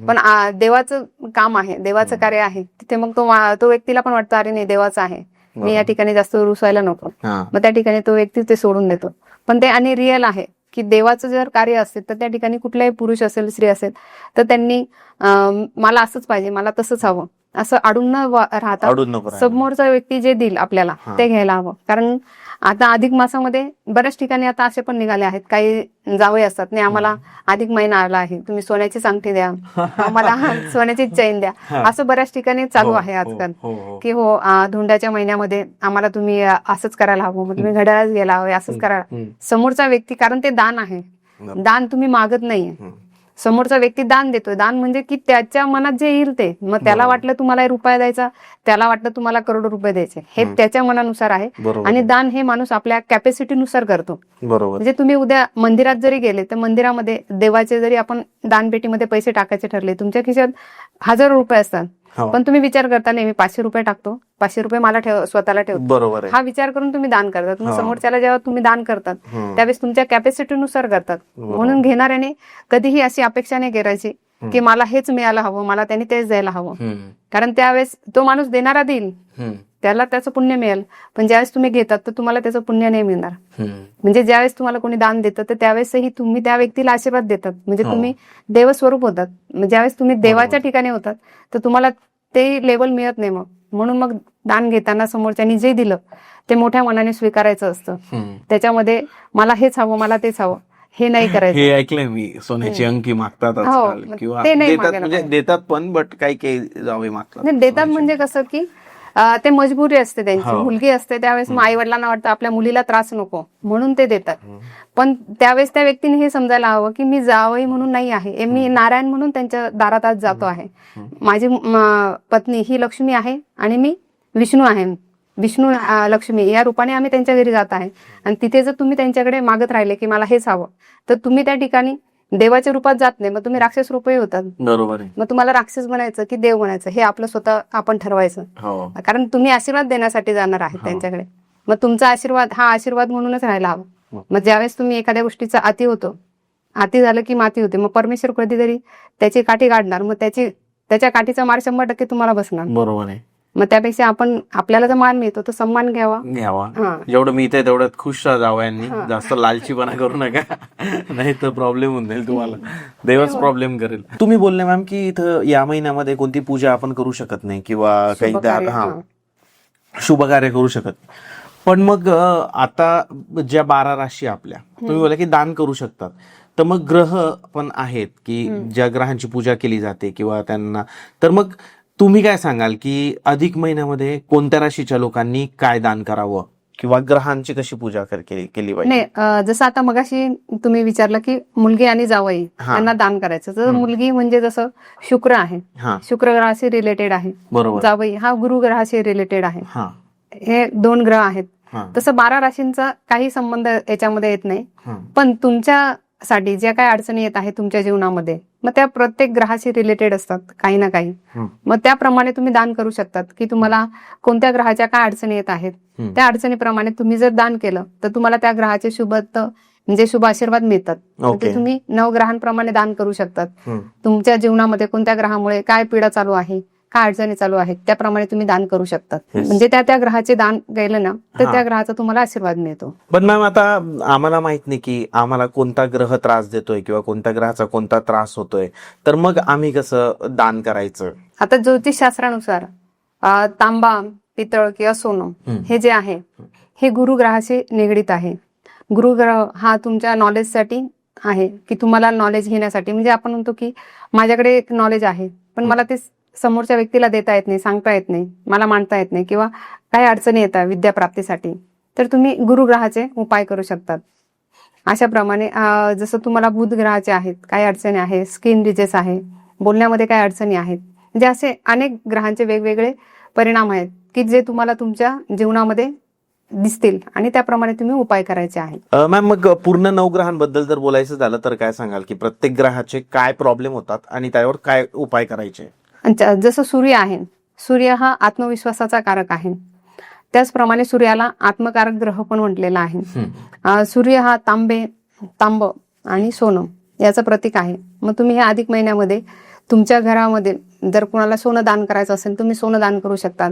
पण देवाचं काम आहे, देवाचं कार्य आहे, तिथे मग तो व्यक्तीला पण वाटतं अरे नाही देवाचं आहे, मी या ठिकाणी जास्त रुसवायला नको, मग त्या ठिकाणी तो व्यक्ती ते सोडून देतो. पण ते आणि रिअल आहे की देवाचं जर कार्य असेल तर त्या ठिकाणी कुठलाही पुरुष असेल स्त्री असेल तर त्यांनी मला असंच पाहिजे, मला तसंच हवं असं अडून न राहता समोरचा व्यक्ती जे देईल आपल्याला ते घ्यायला हवं. कारण आता अधिक मासामध्ये बऱ्याच ठिकाणी आता असे पण निघाले आहेत, काही जावई असतात नाही आम्हाला अधिक महिना आला आहे, तुम्ही सोन्याची अंगठी द्या, आम्हाला सोन्याची चैन द्या, असं बऱ्याच ठिकाणी चालू आहे आजकाल की हो धोंड्याच्या महिन्यामध्ये आम्हाला तुम्ही असंच करायला हवं, मग तुम्ही घड्याळच घ्यायला हवं, असंच करायला. समोरचा व्यक्ती, कारण ते दान आहे, दान तुम्ही मागत नाहीये, समोरचा व्यक्ती दान देतोय. दान म्हणजे की त्याच्या मनात जे येईल ते, मग त्याला वाटलं तुम्हाला रुपया द्यायचा, त्याला वाटलं तुम्हाला करोड रुपये द्यायचे, हे त्याच्या मनानुसार आहे. आणि दान हे माणूस आपल्या कॅपॅसिटीनुसार करतो. म्हणजे तुम्ही उद्या मंदिरात जरी गेले तर मंदिरामध्ये देवाचे जरी आपण दानपेटीमध्ये पैसे टाकायचे ठरले, तुमच्या खिशात 1000 रुपये असतात, पण तुम्ही विचार करता नाही मी 500 रुपये टाकतो, 500 रुपये मला स्वतःला ठेवतो, हा विचार करून तुम्ही दान करतात. मग समोरच्याला जेव्हा तुम्ही दान करतात त्यावेळेस तुमच्या कॅपॅसिटीनुसार करतात. म्हणून घेणाऱ्याने कधीही अशी अपेक्षा नाही करायची की मला हेच मिळायला हवं, मला त्यांनी तेच द्यायला हवं, कारण त्यावेळेस तो माणूस देणारा देईल, त्याला त्याचं पुण्य मिळेल, पण ज्यावेळेस तुम्ही घेतात तर तुम्हाला त्याचं पुण्य नाही मिळणार. म्हणजे ज्यावेळेस तुम्हाला कोणी दान देतं तर त्यावेळेसही तुम्ही त्या व्यक्तीला आशीर्वाद देतात, म्हणजे तुम्ही देवस्वरूप होतात. ज्यावेळेस तुम्ही देवाच्या ठिकाणी होतात तर तुम्हाला ते लेवल मिळत नाही. म्हणून मग दान घेताना समोरच्यानी जे दिलं ते मोठ्या मनाने स्वीकारायचं असतं. त्याच्यामध्ये मला हेच हवं, मला तेच हवं हे नाही करायचं. हे ऐकलंय मी, सोन्याची अंगठी मागतात आजकाल, किंवा म्हणजे देतात पण, बट काही जावे मागतात. देतात म्हणजे कसं की ते मजबुरी असते त्यांची, मुलगी असते त्यावेळेस आई वडिलांना वाटतं आपल्या मुलीला त्रास नको म्हणून ते देतात. पण त्यावेळेस त्या व्यक्तीने हे समजायला हवं की मी जावई म्हणून नाही आहे, मी नारायण म्हणून त्यांच्या दारात आज जातो आहे. माझी पत्नी ही लक्ष्मी आहे आणि मी विष्णू आहे, विष्णू लक्ष्मी या रूपाने आम्ही त्यांच्या घरी जात आहे. आणि तिथे जर तुम्ही त्यांच्याकडे मागत राहिले की मला हेच हवं, तर तुम्ही त्या ठिकाणी देवाच्या रूपात जात नाही, मग तुम्ही राक्षस रूपही होतात. बरोबर आहे. मग तुम्हाला राक्षस बनायचं की देव बनायचं हे आपलं स्वतः आपण ठरवायचं, कारण तुम्ही आशीर्वाद देण्यासाठी जाणार आहे त्यांच्याकडे. मग तुमचा आशीर्वाद हा आशीर्वाद म्हणूनच राहायला हवा. मग ज्यावेळेस तुम्ही एखाद्या गोष्टीचा अति होतो, अति झालं की माती होते, मग परमेश्वर कधीतरी त्याची काठी काढणार, मग त्याच्या काठीचा मार 100% तुम्हाला बसणार. बरोबर आहे. मग त्यापेक्षा आपण आपल्याला जर मान मिळतो तर सन्मान घ्यावा. जेवढं मिळतंय तेवढ्यात खुश जावं यांनी, जास्त लालचीपणा करू नका, नाही तर प्रॉब्लेम होऊन जाईल तुम्हाला, देवच प्रॉब्लेम करेल. तुम्ही बोलले मॅम की इथं या महिन्यामध्ये कोणती पूजा आपण करू शकत नाही किंवा काही शुभ कार्य करू शकत, पण मग आता ज्या 12 राशी आपल्या तुम्ही बोला की दान करू शकतात, तर मग ग्रह पण आहेत की ज्या ग्रहांची पूजा केली जाते किंवा त्यांना, तर मग तुम्ही काय सांगाल की अधिक महिन्यामध्ये कोणत्या राशीच्या लोकांनी काय दान करावं किंवा ग्रहांची कशी पूजा केली पाहिजे? नाही, जसं आता मगाशी तुम्ही विचारलं की मुलगी आणि जावई यांना दान करायचं, तर मुलगी म्हणजे जसं शुक्र आहे, शुक्र ग्रहाशी रिलेटेड आहे, जावई हा गुरु ग्रहाशी रिलेटेड आहे, हे 2 ग्रह आहेत. तसं 12 राशींचा काही संबंध याच्यामध्ये येत नाही, पण तुमच्यासाठी ज्या काही अडचणी येत आहेत तुमच्या जीवनामध्ये, मग त्या प्रत्येक ग्रहाशी रिलेटेड असतात काही ना काही. मग त्याप्रमाणे तुम्ही दान करू शकतात की तुम्हाला कोणत्या ग्रहाच्या काय अडचणी येत आहेत, त्या अडचणीप्रमाणे तुम्ही जर दान केलं तर तुम्हाला त्या ग्रहाचे म्हणजे शुभ आशीर्वाद मिळतात. म्हणजे तुम्ही 9 ग्रहांप्रमाणे दान करू शकतात. तुमच्या जीवनामध्ये कोणत्या ग्रहामुळे काय पीडा चालू आहे काय अडचणी चालू आहेत त्याप्रमाणे तुम्ही दान करू शकतात. Yes. म्हणजे त्या ग्रहाचे दान गेलं ना तर त्या ग्रहाचा तुम्हाला आशीर्वाद मिळतो. पण मॅम आता आम्हाला माहित नाही की आम्हाला कोणता ग्रह त्रास देतोय किंवा कोणत्या ग्रहाचा कोणता त्रास होतोय, तर मग आम्ही कसं दान करायचं? आता ज्योतिषशास्त्रानुसार तांबा, पितळ किंवा सोनं हे जे आहे हे गुरुग्रहाशी निगडीत आहे. गुरुग्रह हा तुमच्या नॉलेजसाठी आहे, की तुम्हाला नॉलेज घेण्यासाठी. म्हणजे आपण म्हणतो की माझ्याकडे एक नॉलेज आहे पण मला ते समोरच्या व्यक्तीला देता येत नाही, सांगता येत नाही, मला मांडता येत नाही किंवा काही अडचणी येतात विद्याप्राप्तीसाठी, तर तुम्ही गुरुग्रहाचे उपाय करू शकतात. अशाप्रमाणे जसं तुम्हाला बुध ग्रहाचे आहेत, काही अडचणी आहे, स्किन डिजीज आहे, बोलण्यामध्ये काही अडचणी आहेत, म्हणजे असे अनेक ग्रहांचे वेगवेगळे परिणाम आहेत की जे तुम्हाला तुमच्या जीवनामध्ये दिसतील आणि त्याप्रमाणे तुम्ही उपाय करायचे आहेत. मॅम मग पूर्ण 9 ग्रहांबद्दल जर बोलायचं झालं तर काय सांगाल की प्रत्येक ग्रहाचे काय प्रॉब्लेम होतात आणि त्यावर काय उपाय करायचे? जसं सूर्य आहे, सूर्य हा आत्मविश्वासाचा कारक आहे, त्याचप्रमाणे सूर्याला आत्मकारक ग्रह पण म्हटलेला आहे. सूर्य हा तांब आणि सोनं याचं प्रतीक आहे. मग तुम्ही ह्या अधिक महिन्यामध्ये तुमच्या घरामध्ये जर कोणाला सोनं दान करायचं असेल तुम्ही सोनं दान करू शकता.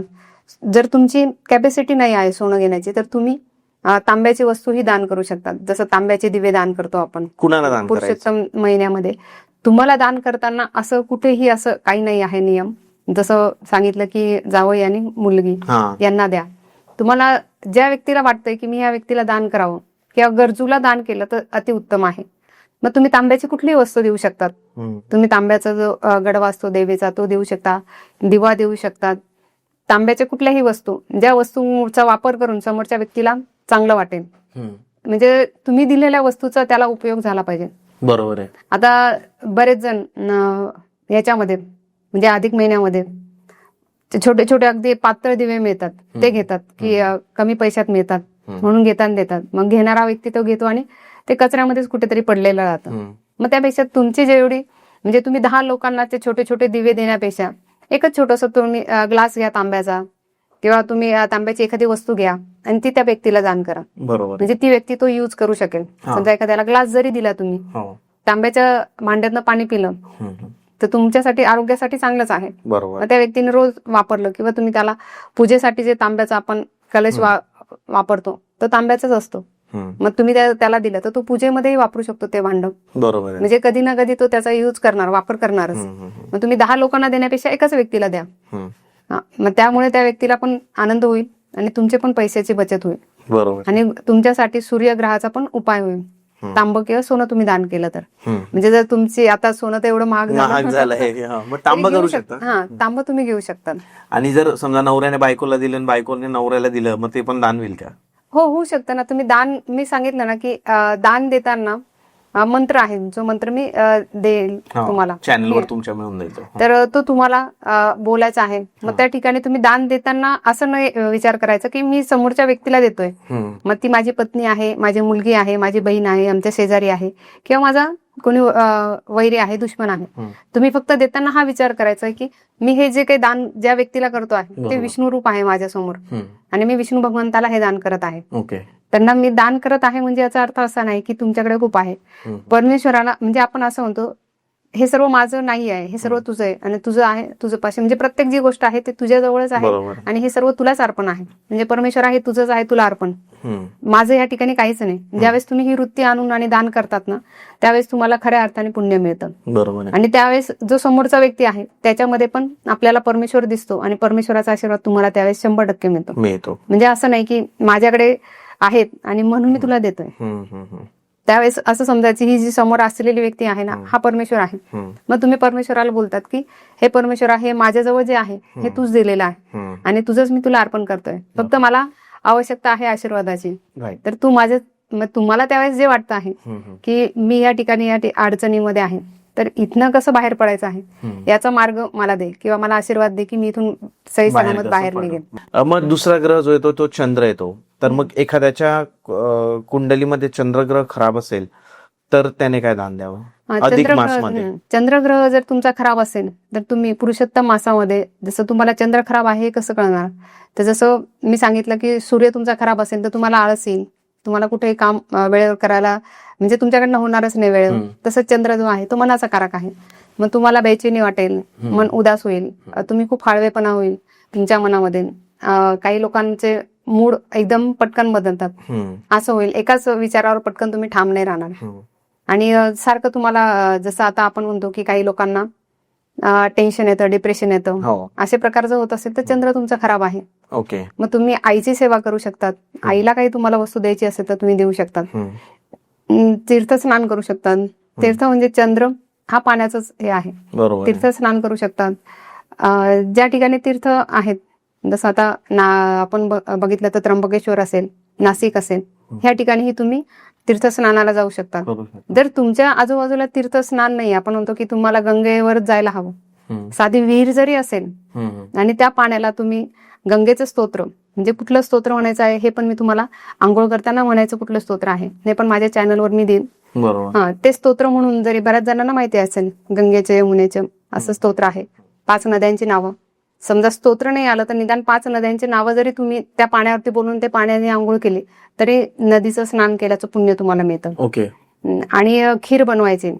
जर तुमची कॅपॅसिटी नाही आहे सोनं घेण्याची तर तुम्ही तांब्याची वस्तूही दान करू शकतात. जसं तांब्याचे दिवे दान करतो आपण कुणाला दान करायचं? पुरुषोत्तम महिन्यामध्ये तुम्हाला दान करताना असं कुठेही असं काही नाही आहे नियम. जसं सांगितलं की जावई आणि मुलगी यांना द्या. तुम्हाला ज्या व्यक्तीला वाटतंय की मी या व्यक्तीला दान करावं किंवा गरजूला दान केलं तर अतिउत्तम आहे. मग तुम्ही तांब्याची कुठलीही वस्तू देऊ शकतात. तुम्ही तांब्याचा जो गडवा असतो देवीचा तो देऊ शकता, दिवा देऊ शकतात. तांब्याच्या कुठल्याही वस्तू, ज्या वस्तूचा वापर करून समोरच्या व्यक्तीला चांगलं वाटेल, म्हणजे तुम्ही दिलेल्या वस्तूचा त्याला उपयोग झाला पाहिजे. बरोबर आहे. आता बरेच जण याच्यामध्ये म्हणजे अधिक महिन्यामध्ये छोटे छोटे अगदी पातळ दिवे मिळतात ते घेतात की कमी पैशात मिळतात म्हणून घेताना देतात. मग घेणारा व्यक्ती तो घेतो आणि ते कचऱ्यामध्येच कुठेतरी पडलेलं राहतं. मग त्यापेक्षा तुमची जेवढी म्हणजे तुम्ही 10 लोकांना ते छोटे छोटे दिवे देण्यापेक्षा एकच छोटंसं तुम्ही ग्लास घ्या तांब्याचा किंवा तुम्ही तांब्याची एखादी वस्तू घ्या आणि ती त्या व्यक्तीला दान करा. बरोबर. म्हणजे ती व्यक्ती तो यूज करू शकेल. समजा एखाद्याला ग्लास जरी दिला तुम्ही, तांब्याच्या भांड्यातनं पाणी पिलं तर तुमच्यासाठी आरोग्यासाठी चांगलंच आहे. बरोबर. त्या व्यक्तीने रोज वापरलं किंवा तुम्ही त्याला पूजेसाठी जे तांब्याचा आपण कलश वापरतो तो तांब्याचाच असतो, मग तुम्ही त्याला दिलं तर तो पूजेमध्येही वापरू शकतो ते भांड. बरोबर. म्हणजे कधी ना कधी तो त्याचा यूज करणार, वापर करणारच. मग तुम्ही 10 लोकांना देण्यापेक्षा एकाच व्यक्तीला द्या. मग त्यामुळे त्या व्यक्तीला पण आनंद होईल आणि तुमचे पण पैशाची बचत होईल. बरोबर. आणि तुमच्यासाठी सूर्यग्रहाचा पण उपाय होईल. तांब किंवा सोनं तुम्ही दान केलं तर. म्हणजे जर तुमची आता सोनं तर एवढं महाग झालंय मग तांब करू शकता. तांब तुम्ही घेऊ शकता. आणि जर समजा नवऱ्याने बायकोला दिलं आणि बायकोने नवऱ्याला दिलं मग ते पण दान होईल का? हो, होऊ शकतं ना. तुम्ही दान, मी सांगितलं ना की दान देताना मंत्र आहे, जो मंत्र मी देईल तुम्हाला चॅनलवर तुमच्या मिळून द्यायचं, तर तो तुम्हाला बोलायचा आहे. मग त्या ठिकाणी तुम्ही दान देताना असं नाही विचार करायचा की मी समोरच्या व्यक्तीला देतोय, मग ती माझी पत्नी आहे, माझी मुलगी आहे, माझी बहीण आहे, आमच्या शेजारी आहे किंवा माझा कोणी वैरी आहे, दुश्मन आहे. तुम्ही फक्त देताना हा विचार करायचा की मी हे जे काही दान ज्या व्यक्तीला करतो आहे ते विष्णू रूप आहे माझ्यासमोर आणि मी विष्णू भगवंताला हे दान करत आहे. त्यांना मी दान करत आहे म्हणजे याचा अर्थ असा नाही की तुमच्याकडे खूप आहे. परमेश्वराला म्हणजे आपण असं म्हणतो हे सर्व माझं नाही आहे, हे सर्व तुझं आहे आणि तुझं आहे तुझं पाशी, म्हणजे प्रत्येक जी गोष्ट आहे ते तुझ्या जवळच आहे आणि हे सर्व तुलाच अर्पण आहे. म्हणजे परमेश्वर आहे तुझंच आहे, तुला अर्पण, माझं या ठिकाणी काहीच नाही. ज्यावेळेस तुम्ही ही वृत्ती आणून आणि दान करतात ना त्यावेळेस तुम्हाला खऱ्या अर्थाने पुण्य मिळतं. बरोबर. आणि त्यावेळेस जो समोरचा व्यक्ती आहे त्याच्यामध्ये पण आपल्याला परमेश्वर दिसतो आणि परमेश्वराचा आशीर्वाद तुम्हाला त्यावेळेस 100% मिळतो. म्हणजे असं नाही की माझ्याकडे आहेत आणि म्हणून मी तुला देतोय. त्यावेळेस असं समजायची ही जी समोर असलेली व्यक्ती आहे ना हा परमेश्वर आहे. मग तुम्ही परमेश्वराला बोलतात की हे परमेश्वर आहे, माझ्याजवळ जे आहे हे तूच दिलेलं आहे आणि तुझंच मी तुला अर्पण करतोय, फक्त मला आवश्यकता आहे आशीर्वादाची. तर तू मग तुम्हाला त्यावेळेस जे वाटतं आहे की मी या ठिकाणी या अडचणीमध्ये आहे तर इथनं कसं बाहेर पडायचं आहे याचा मार्ग मला दे किंवा मला आशीर्वाद दे की मी इथून सही सलामत बाहेर निघेन. मग दुसरा ग्रह जो येतो तो चंद्र येतो, तर मग एखाद्याच्या कुंडलीमध्ये चंद्रग्रह खराब असेल तर त्याने काय दान द्यावं? अधिक मासमध्ये चंद्रग्रह जर तुमचा खराब असेल तर तुम्ही पुरुषोत्तम मासामध्ये, जसं तुम्हाला चंद्र खराब आहे हे कसं कळणार, तर जसं मी सांगितलं की सूर्य तुमचा खराब असेल तर तुम्हाला आळस येईल, तुम्हाला कुठेही काम वेळेवर करायला म्हणजे तुमच्याकडनं होणारच नाही वेळेवर. तसंच चंद्र जो आहे तो मनाचा कारक आहे. मग तुम्हाला बेचैनी वाटेल, मन उदास होईल, तुम्ही खूप हळवेपणा होईल तुमच्या मनामध्ये. काही लोकांचे मूड एकदम पटकन बदलतात, असं होईल. एकाच विचारावर पटकन तुम्ही ठाम नाही राहणार. आणि सारखं तुम्हाला जसं आता आपण म्हणतो की काही लोकांना टेन्शन येतं, डिप्रेशन येतं, असे प्रकार जर होत असेल तर चंद्र तुमचा खराब आहे. ओके. मग तुम्ही आईची सेवा करू शकतात. आईला काही तुम्हाला वस्तू द्यायची असेल तर तुम्ही देऊ शकतात. तीर्थस्नान करू शकतात. तीर्थ म्हणजे चंद्र हा पाण्याचाच हे आहे. तीर्थस्नान करू शकतात. ज्या ठिकाणी तीर्थ आहेत, जसं आता आपण बघितलं तर त्र्यंबकेश्वर असेल, नाशिक असेल, ह्या ठिकाणी तुम्ही तीर्थस्नानाला जाऊ शकता. जर तुमच्या आजूबाजूला तीर्थस्नान नाही, आपण म्हणतो की तुम्हाला गंगेवरच जायला हवं, साधी विहीर जरी असेल आणि त्या पाण्याला तुम्ही गंगेचं स्तोत्र म्हणजे कुठलं स्तोत्र म्हणायचं आहे हे पण मी तुम्हाला आंघोळ करताना म्हणायचं कुठलं स्तोत्र आहे हे पण माझ्या चॅनलवर मी देईन. ते स्तोत्र म्हणून जरी बऱ्याच जणांना माहिती असेल, गंगेचे यमुनेचे असं स्तोत्र आहे. 5 नद्यांची नावं, समजा स्तोत्र नाही आलं तर निदान 5 नद्यांची नावं जरी तुम्ही त्या पाण्यावरती बोलून ते पाण्याने आंघोळ केली तरी नदीचं स्नान केल्याचं पुण्य तुम्हाला मिळतं. ओके. आणि खीर बनवायची.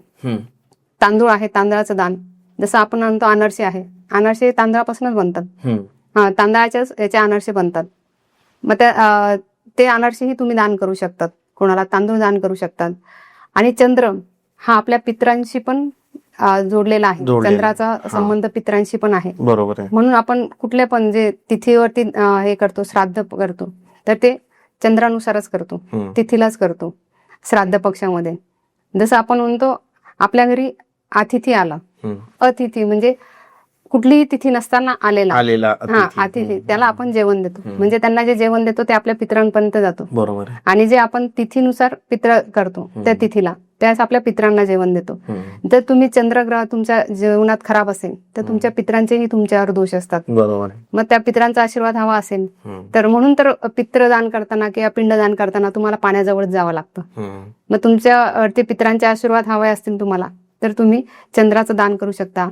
तांदूळ आहे, तांदळाचं दान. जसं आपण म्हणतो अनारसे आहे, अनारसे तांदळापासूनच बनतात. तांदळाच्याच याचे अनारसे बनतात. मग ते अनारसेही तुम्ही दान करू शकतात, कोणाला तांदूळ दान करू शकतात. आणि चंद्र हा आपल्या पितरांशी पण जोडलेला आहे. चंद्राचा संबंध पितरांशी पण आहे. बरोबर आहे. म्हणून आपण कुठल्या पण जे तिथीवरती हे करतो, श्राद्ध करतो, तर ते चंद्रानुसारच करतो, तिथीलाच करतो. श्राद्ध पक्षामध्ये जसं आपण म्हणतो आपल्या घरी अतिथी आला, अतिथी म्हणजे कुठलीही तिथी नसताना आलेला अतिथी, त्याला आपण जेवण देतो. म्हणजे त्यांना जे जेवण देतो ते आपल्या पितरांपर्यंत जातो. बरोबर. आणि जे आपण तिथीनुसार पित्र करतो त्या तिथीला, त्यास आपल्या पितरांना जेवण देतो. जर तुम्ही चंद्रग्रह तुमच्या जीवनात खराब असेल तर तुमच्या पितरांचेही तुमच्यावर दोष असतात. बरोबर. मग त्या पितरांचा आशीर्वाद हवा असेल तर म्हणून तर पित्रदान करताना किंवा पिंडदान करताना तुम्हाला पाण्याजवळ जावं लागतं. मग तुमच्या ते पितरांचे आशीर्वाद हवे असतील तुम्हाला तर तुम्ही चंद्राचं दान करू शकता.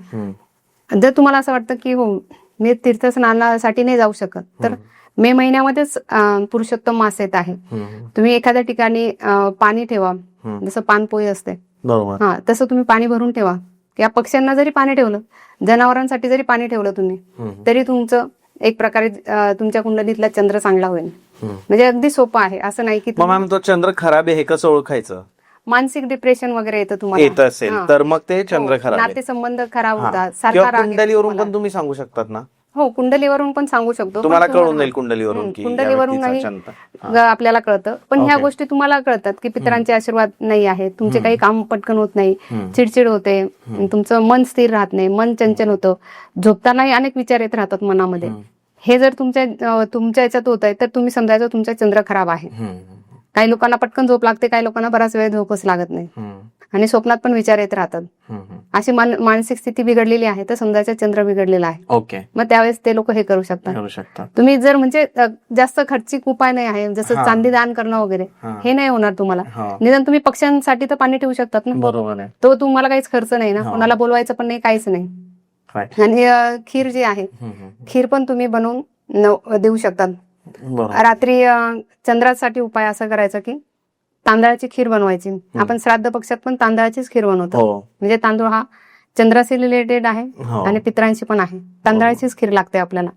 जर तुम्हाला असं वाटतं की हो मी तीर्थस्नानासाठी नाही जाऊ शकत तर मे महिन्यामध्येच पुरुषोत्तम मास येत आहे. तुम्ही एखाद्या ठिकाणी पाणी ठेवा, जसं पानपोई असते, तसं तुम्ही पाणी भरून ठेवा. किंवा पक्ष्यांना जरी पाणी ठेवलं, जनावरांसाठी जरी पाणी ठेवलं तुम्ही, तरी तुमचं एक प्रकारे तुमच्या कुंडलीतला चंद्र चांगला होईल. म्हणजे अगदी सोपं आहे. असं नाही की मॅम तो चंद्र खराब आहे हे कसं ओळखायचं? मानसिक डिप्रेशन वगैरे येतं तुम्हाला, येत असेल तर मग ते चंद्र खराब आहे. नातेसंबंध खराब होतात, सारखा कुंडलीवरून पण तुम्ही सांगू शकतात ना? हो, कुंडलीवरून पण सांगू शकतो. तुम्हाला कळून जाईल कुंडलीवरून, कुंडलीवरूनही आपल्याला कळतं. पण ह्या गोष्टी तुम्हाला कळतात की पितरांचे आशीर्वाद नाही आहेत, तुमचे काही काम पटकन होत नाही, चिडचिड होते, तुमचं मन स्थिर राहत नाही, मन चंचल होतं, झोपतानाही अनेक विचार येत राहतात मनामध्ये. हे जर तुमच्या याच्यात होत आहे तर तुम्ही समजायचं तुमचा चंद्र खराब आहे. काही लोकांना पटकन झोप लागते, काही लोकांना बराच वेळ झोपच लागत नाही आणि स्वप्नात पण विचार येत राहतात. अशी मानसिक स्थिती बिघडलेली आहे तर समजायचं चंद्र बिघडलेला आहे. ओके. मग त्यावेळेस ते लोक हे करू शकतात. तुम्ही जर म्हणजे जास्त खर्चिक उपाय नाही आहे, जसं चांदी दान करणं वगैरे, हे नाही होणार तुम्हाला. निदान तुम्ही पक्ष्यांसाठी तर पाणी ठेवू शकतात ना. बरोबर आहे. तो तुम्हाला काहीच खर्च नाही ना, कोणाला बोलवायचं पण नाही, काहीच नाही. आणि खीर जी आहे, खीर पण तुम्ही बनवून देऊ शकतात. रात्री चंद्रासाठी उपाय असा करायचा की तांदळाची खीर बनवायची. आपण श्राद्ध पक्षात पण तांदळाचीच खीर बनवतो. म्हणजे तांदूळ हा चंद्राशी रिलेटेड आहे आणि पितरांशी पण आहे. तांदळाचीच खीर लागते आपल्याला.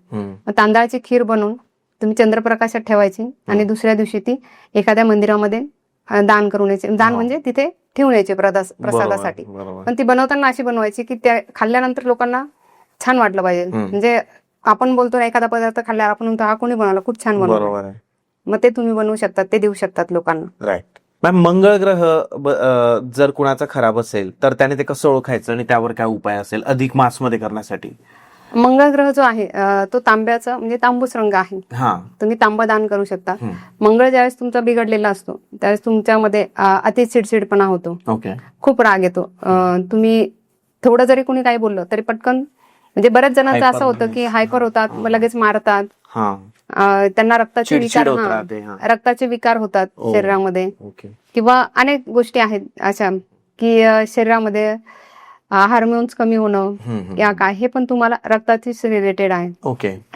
तांदळाची खीर बनवून तुम्ही चंद्रप्रकाशात ठेवायची आणि दुसऱ्या दिवशी ती एखाद्या मंदिरामध्ये दान करून यायची. दान म्हणजे तिथे ठेवून यायची प्रसादासाठी. पण ती बनवताना अशी बनवायची की त्या खाल्ल्यानंतर लोकांना छान वाटलं पाहिजे. म्हणजे आपण बोलतो ना एखादा पदार्थ खाल्ल्यावर आपण म्हणतो हा कोणी बनवला, खूप छान बनवला. मग ते तुम्ही बनवू शकतात, ते देऊ शकतात लोकांना. राईट. मॅम, मंगळ ग्रह जर कुणाचा खराब असेल तर त्याने ते कसं ओळखायचं आणि त्यावर काय उपाय असेल अधिक मास मध्ये करण्यासाठी? मंगळ ग्रह जो आहे तो तांब्याचा म्हणजे तांबूस रंग आहे. तुम्ही तांबा दान करू शकता. मंगळ ज्यावेळेस तुमचा बिघडलेला असतो त्यावेळेस तुमच्यामध्ये अति चिडचिडपणा होतो, खूप राग येतो. तुम्ही थोडं जरी कोणी काही बोललं तरी पटकन, म्हणजे बऱ्याच जणांचं असं होतं की हायपर होतात, लगेच मारतात, त्यांना रक्ताचे विकार होतात शरीरामध्ये. किंवा अनेक गोष्टी आहेत अशा की शरीरामध्ये हार्मोन्स कमी होणं या काय, हे पण तुम्हाला रक्ताचीच रिलेटेड आहे.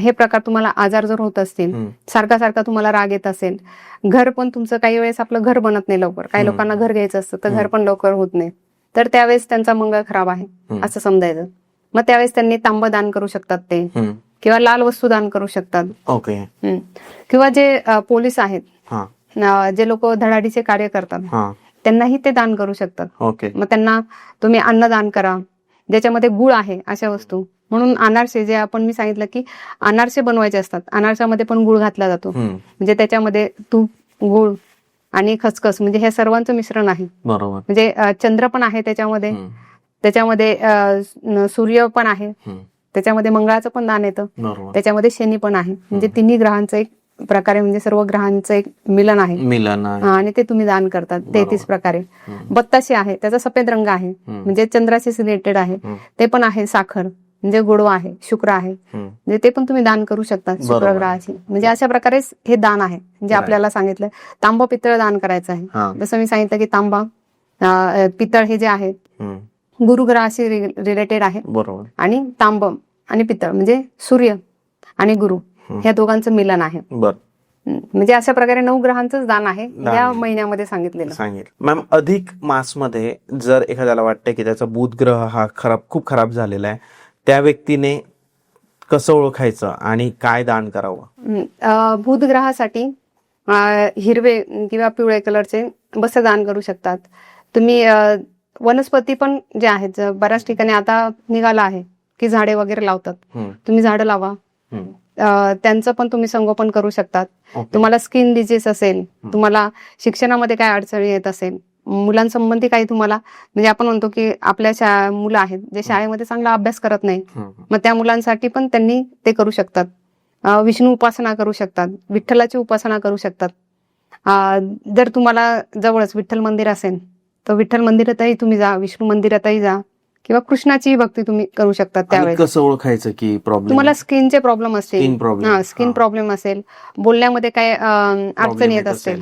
हे प्रकार तुम्हाला आजार जर होत असतील, सारखा तुम्हाला राग येत असेल, घर पण तुमचं काही वेळेस आपलं घर बनत नाही लवकर, काही लोकांना घर घ्यायचं असतं तर घर पण लवकर होत नाही, तर त्यावेळेस त्यांचा मंगळ खराब आहे असं समजायचं. मग त्यावेळेस त्यांनी तांब दान करू शकतात ते, किंवा लाल वस्तू दान करू शकतात. ओके. किंवा जे पोलीस आहेत, हा जे लोक धडाडीचे कार्य करतात, हा त्यांनाही ते दान करू शकतात. ओके. मग त्यांना तुम्ही अन्न दान करा ज्याच्यामध्ये गुळ आहे अशा वस्तू. म्हणून अनारसे जे मी सांगितलं की अनारसे बनवायचे असतात, अनारशामध्ये पण गुळ घातला जातो. म्हणजे त्याच्यामध्ये तूप, गुळ आणि खसखस म्हणजे हे सर्वांचं मिश्रण आहे. बरोबर. म्हणजे चंद्र पण आहे त्याच्यामध्ये, त्याच्यामध्ये सूर्य पण आहे, त्याच्यामध्ये मंगळाचं पण दान येतं, त्याच्यामध्ये शनी पण आहे. म्हणजे तिन्ही ग्रहांचं एक प्रकारे म्हणजे सर्व ग्रहांचं एक मिलन आहे आणि ते तुम्ही दान करतात 33 प्रकारे. बत्ताशे आहे, त्याचा सफेद रंग आहे, म्हणजे चंद्राशी रिलेटेड आहे. ते पण आहे साखर, म्हणजे गोडवा आहे, शुक्र आहे, म्हणजे ते पण तुम्ही दान करू शकता शुक्र ग्रहाची. म्हणजे अशा प्रकारे हे दान आहे जे आपल्याला सांगितलं. तांब पितळ दान करायचं आहे. जसं मी सांगितलं की तांबा पितळ हे जे आहे गुरुग्रहाशी रिलेटेड आहे. बरोबर. आणि तांब आणि पितळ म्हणजे सूर्य आणि गुरु ह्या दोघांचं मिलन आहे. म्हणजे अशा प्रकारे 9 ग्रहांचंच दान आहे या महिन्यामध्ये सांगितलेलं. मॅम, अधिक मासमध्ये जर एखाद्याला वाटतं की त्याचा बुध ग्रह हा खूप खराब झालेला आहे, त्या व्यक्तीने कसं ओळखायचं आणि काय दान करावं? बुध ग्रहासाठी हिरवे किंवा पिवळे कलरचे बस दान करू शकतात तुम्ही. वनस्पती पण जे आहेत बऱ्याच ठिकाणी आता निघाला आहे की झाडे वगैरे लावतात, तुम्ही झाडं लावा. त्यांचं पण तुम्ही संगोपन करू शकतात. तुम्हाला स्किन डिजीज असेल, तुम्हाला शिक्षणामध्ये काय अडचणी येत असेल, मुलांसंबंधी काही तुम्हाला म्हणजे आपण म्हणतो की आपल्या मुलं आहेत जे शाळेमध्ये चांगला अभ्यास करत नाही, मग त्या मुलांसाठी पण त्यांनी ते करू शकतात. विष्णू उपासना करू शकतात, विठ्ठलाची उपासना करू शकतात. जर तुम्हाला जवळच विठ्ठल मंदिर असेल तर विठ्ठल मंदिरातही तुम्ही जा, विष्णू मंदिरातही जा, किंवा कृष्णाची भक्ती तुम्ही करू शकता. त्यावेळेस कसं ओळखायचं की प्रॉब्लेम, तुम्हाला स्किनचे प्रॉब्लेम असतील, स्किन प्रॉब्लेम असेल, बोलण्यामध्ये काय अडचण येत असेल,